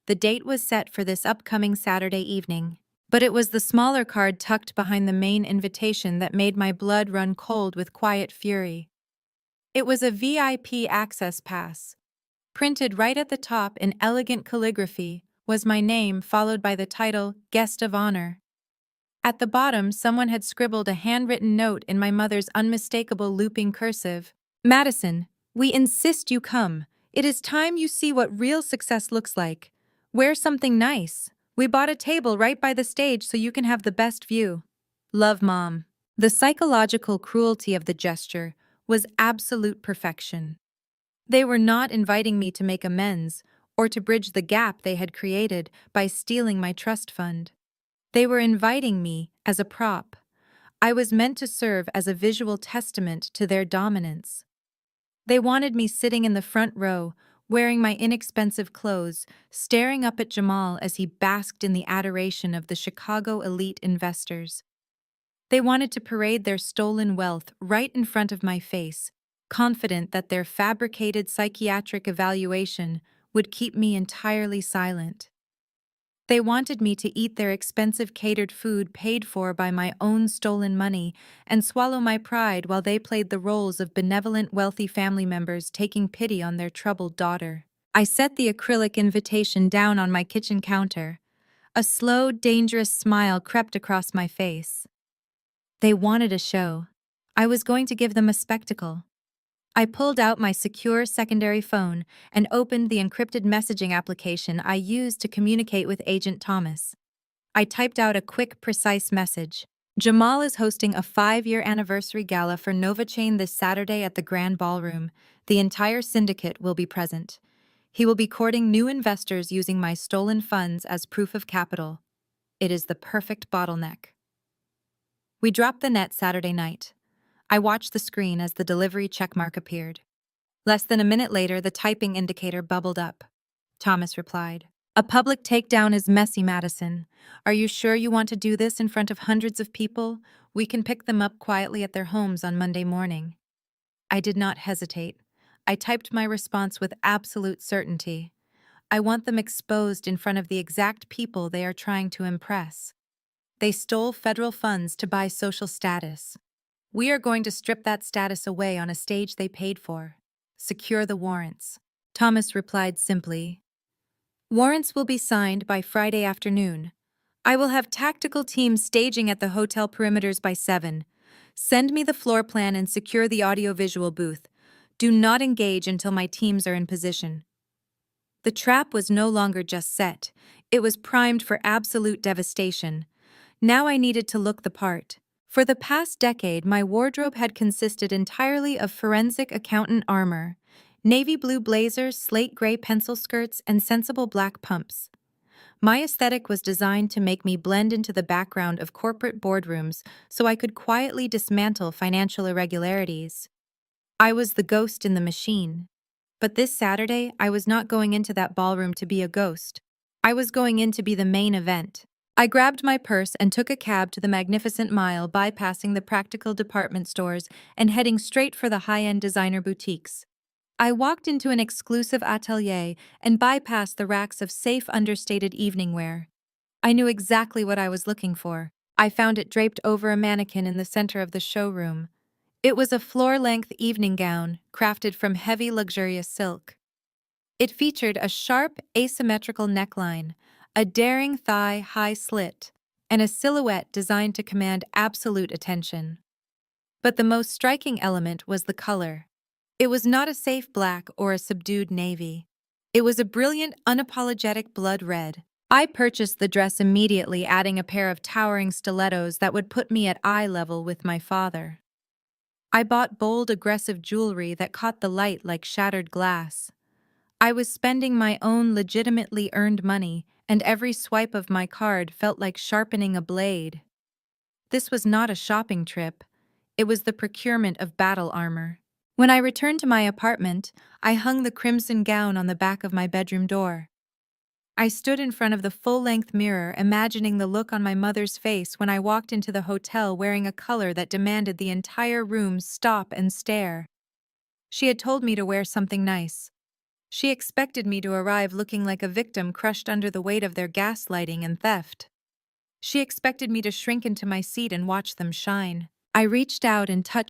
A: The date was set for this upcoming Saturday evening, but it was the smaller card tucked behind the main invitation that made my blood run cold with quiet fury. It was a VIP access pass. Printed right at the top in elegant calligraphy was my name, followed by the title Guest of Honor. At the bottom, someone had scribbled a handwritten note in my mother's unmistakable looping cursive. "Madison, we insist you come. It is time you see what real success looks like. Wear something nice. We bought a table right by the stage so you can have the best view. Love, Mom." The psychological cruelty of the gesture was absolute perfection. They were not inviting me to make amends or to bridge the gap they had created by stealing my trust fund. They were inviting me as a prop. I was meant to serve as a visual testament to their dominance. They wanted me sitting in the front row, wearing my inexpensive clothes, staring up at Jamal as he basked in the adoration of the Chicago elite investors. They wanted to parade their stolen wealth right in front of my face, confident that their fabricated psychiatric evaluation would keep me entirely silent. They wanted me to eat their expensive catered food paid for by my own stolen money and swallow my pride while they played the roles of benevolent wealthy family members taking pity on their troubled daughter. I set the acrylic invitation down on my kitchen counter. A slow, dangerous smile crept across my face. They wanted a show. I was going to give them a spectacle. I pulled out my secure secondary phone and opened the encrypted messaging application I used to communicate with Agent Thomas. I typed out a quick, precise message. "Jamal is hosting a 5-year anniversary gala for Nova Chain this Saturday at the Grand Ballroom. The entire syndicate will be present. He will be courting new investors using my stolen funds as proof of capital. It is the perfect bottleneck." We dropped the net Saturday night. I watched the screen as the delivery checkmark appeared. Less than a minute later, the typing indicator bubbled up. Thomas replied, "A public takedown is messy, Madison. Are you sure you want to do this in front of hundreds of people? We can pick them up quietly at their homes on Monday morning." I did not hesitate. I typed my response with absolute certainty. I want them exposed in front of the exact people they are trying to impress. They stole federal funds to buy social status. We are going to strip that status away on a stage they paid for. Secure the warrants." Thomas replied simply, "Warrants will be signed by Friday afternoon. I will have tactical teams staging at the hotel perimeters by 7. Send me the floor plan and secure the audiovisual booth. Do not engage until my teams are in position." The trap was no longer just set. It was primed for absolute devastation. Now I needed to look the part. For the past decade, my wardrobe had consisted entirely of forensic accountant armor, navy blue blazers, slate gray pencil skirts, and sensible black pumps. My aesthetic was designed to make me blend into the background of corporate boardrooms so I could quietly dismantle financial irregularities. I was the ghost in the machine. But this Saturday, I was not going into that ballroom to be a ghost. I was going in to be the main event. I grabbed my purse and took a cab to the Magnificent Mile, bypassing the practical department stores and heading straight for the high-end designer boutiques. I walked into an exclusive atelier and bypassed the racks of safe, understated evening wear. I knew exactly what I was looking for. I found it draped over a mannequin in the center of the showroom. It was a floor-length evening gown, crafted from heavy, luxurious silk. It featured a sharp, asymmetrical neckline, a daring thigh-high slit, and a silhouette designed to command absolute attention. But the most striking element was the color. It was not a safe black or a subdued navy. It was a brilliant, unapologetic blood red. I purchased the dress immediately, adding a pair of towering stilettos that would put me at eye level with my father. I bought bold, aggressive jewelry that caught the light like shattered glass. I was spending my own legitimately earned money, and every swipe of my card felt like sharpening a blade. This was not a shopping trip. It was the procurement of battle armor. When I returned to my apartment, I hung the crimson gown on the back of my bedroom door. I stood in front of the full-length mirror, imagining the look on my mother's face when I walked into the hotel wearing a color that demanded the entire room stop and stare. She had told me to wear something nice. She expected me to arrive looking like a victim crushed under the weight of their gaslighting and theft. She expected me to shrink into my seat and watch them shine. I reached out and touched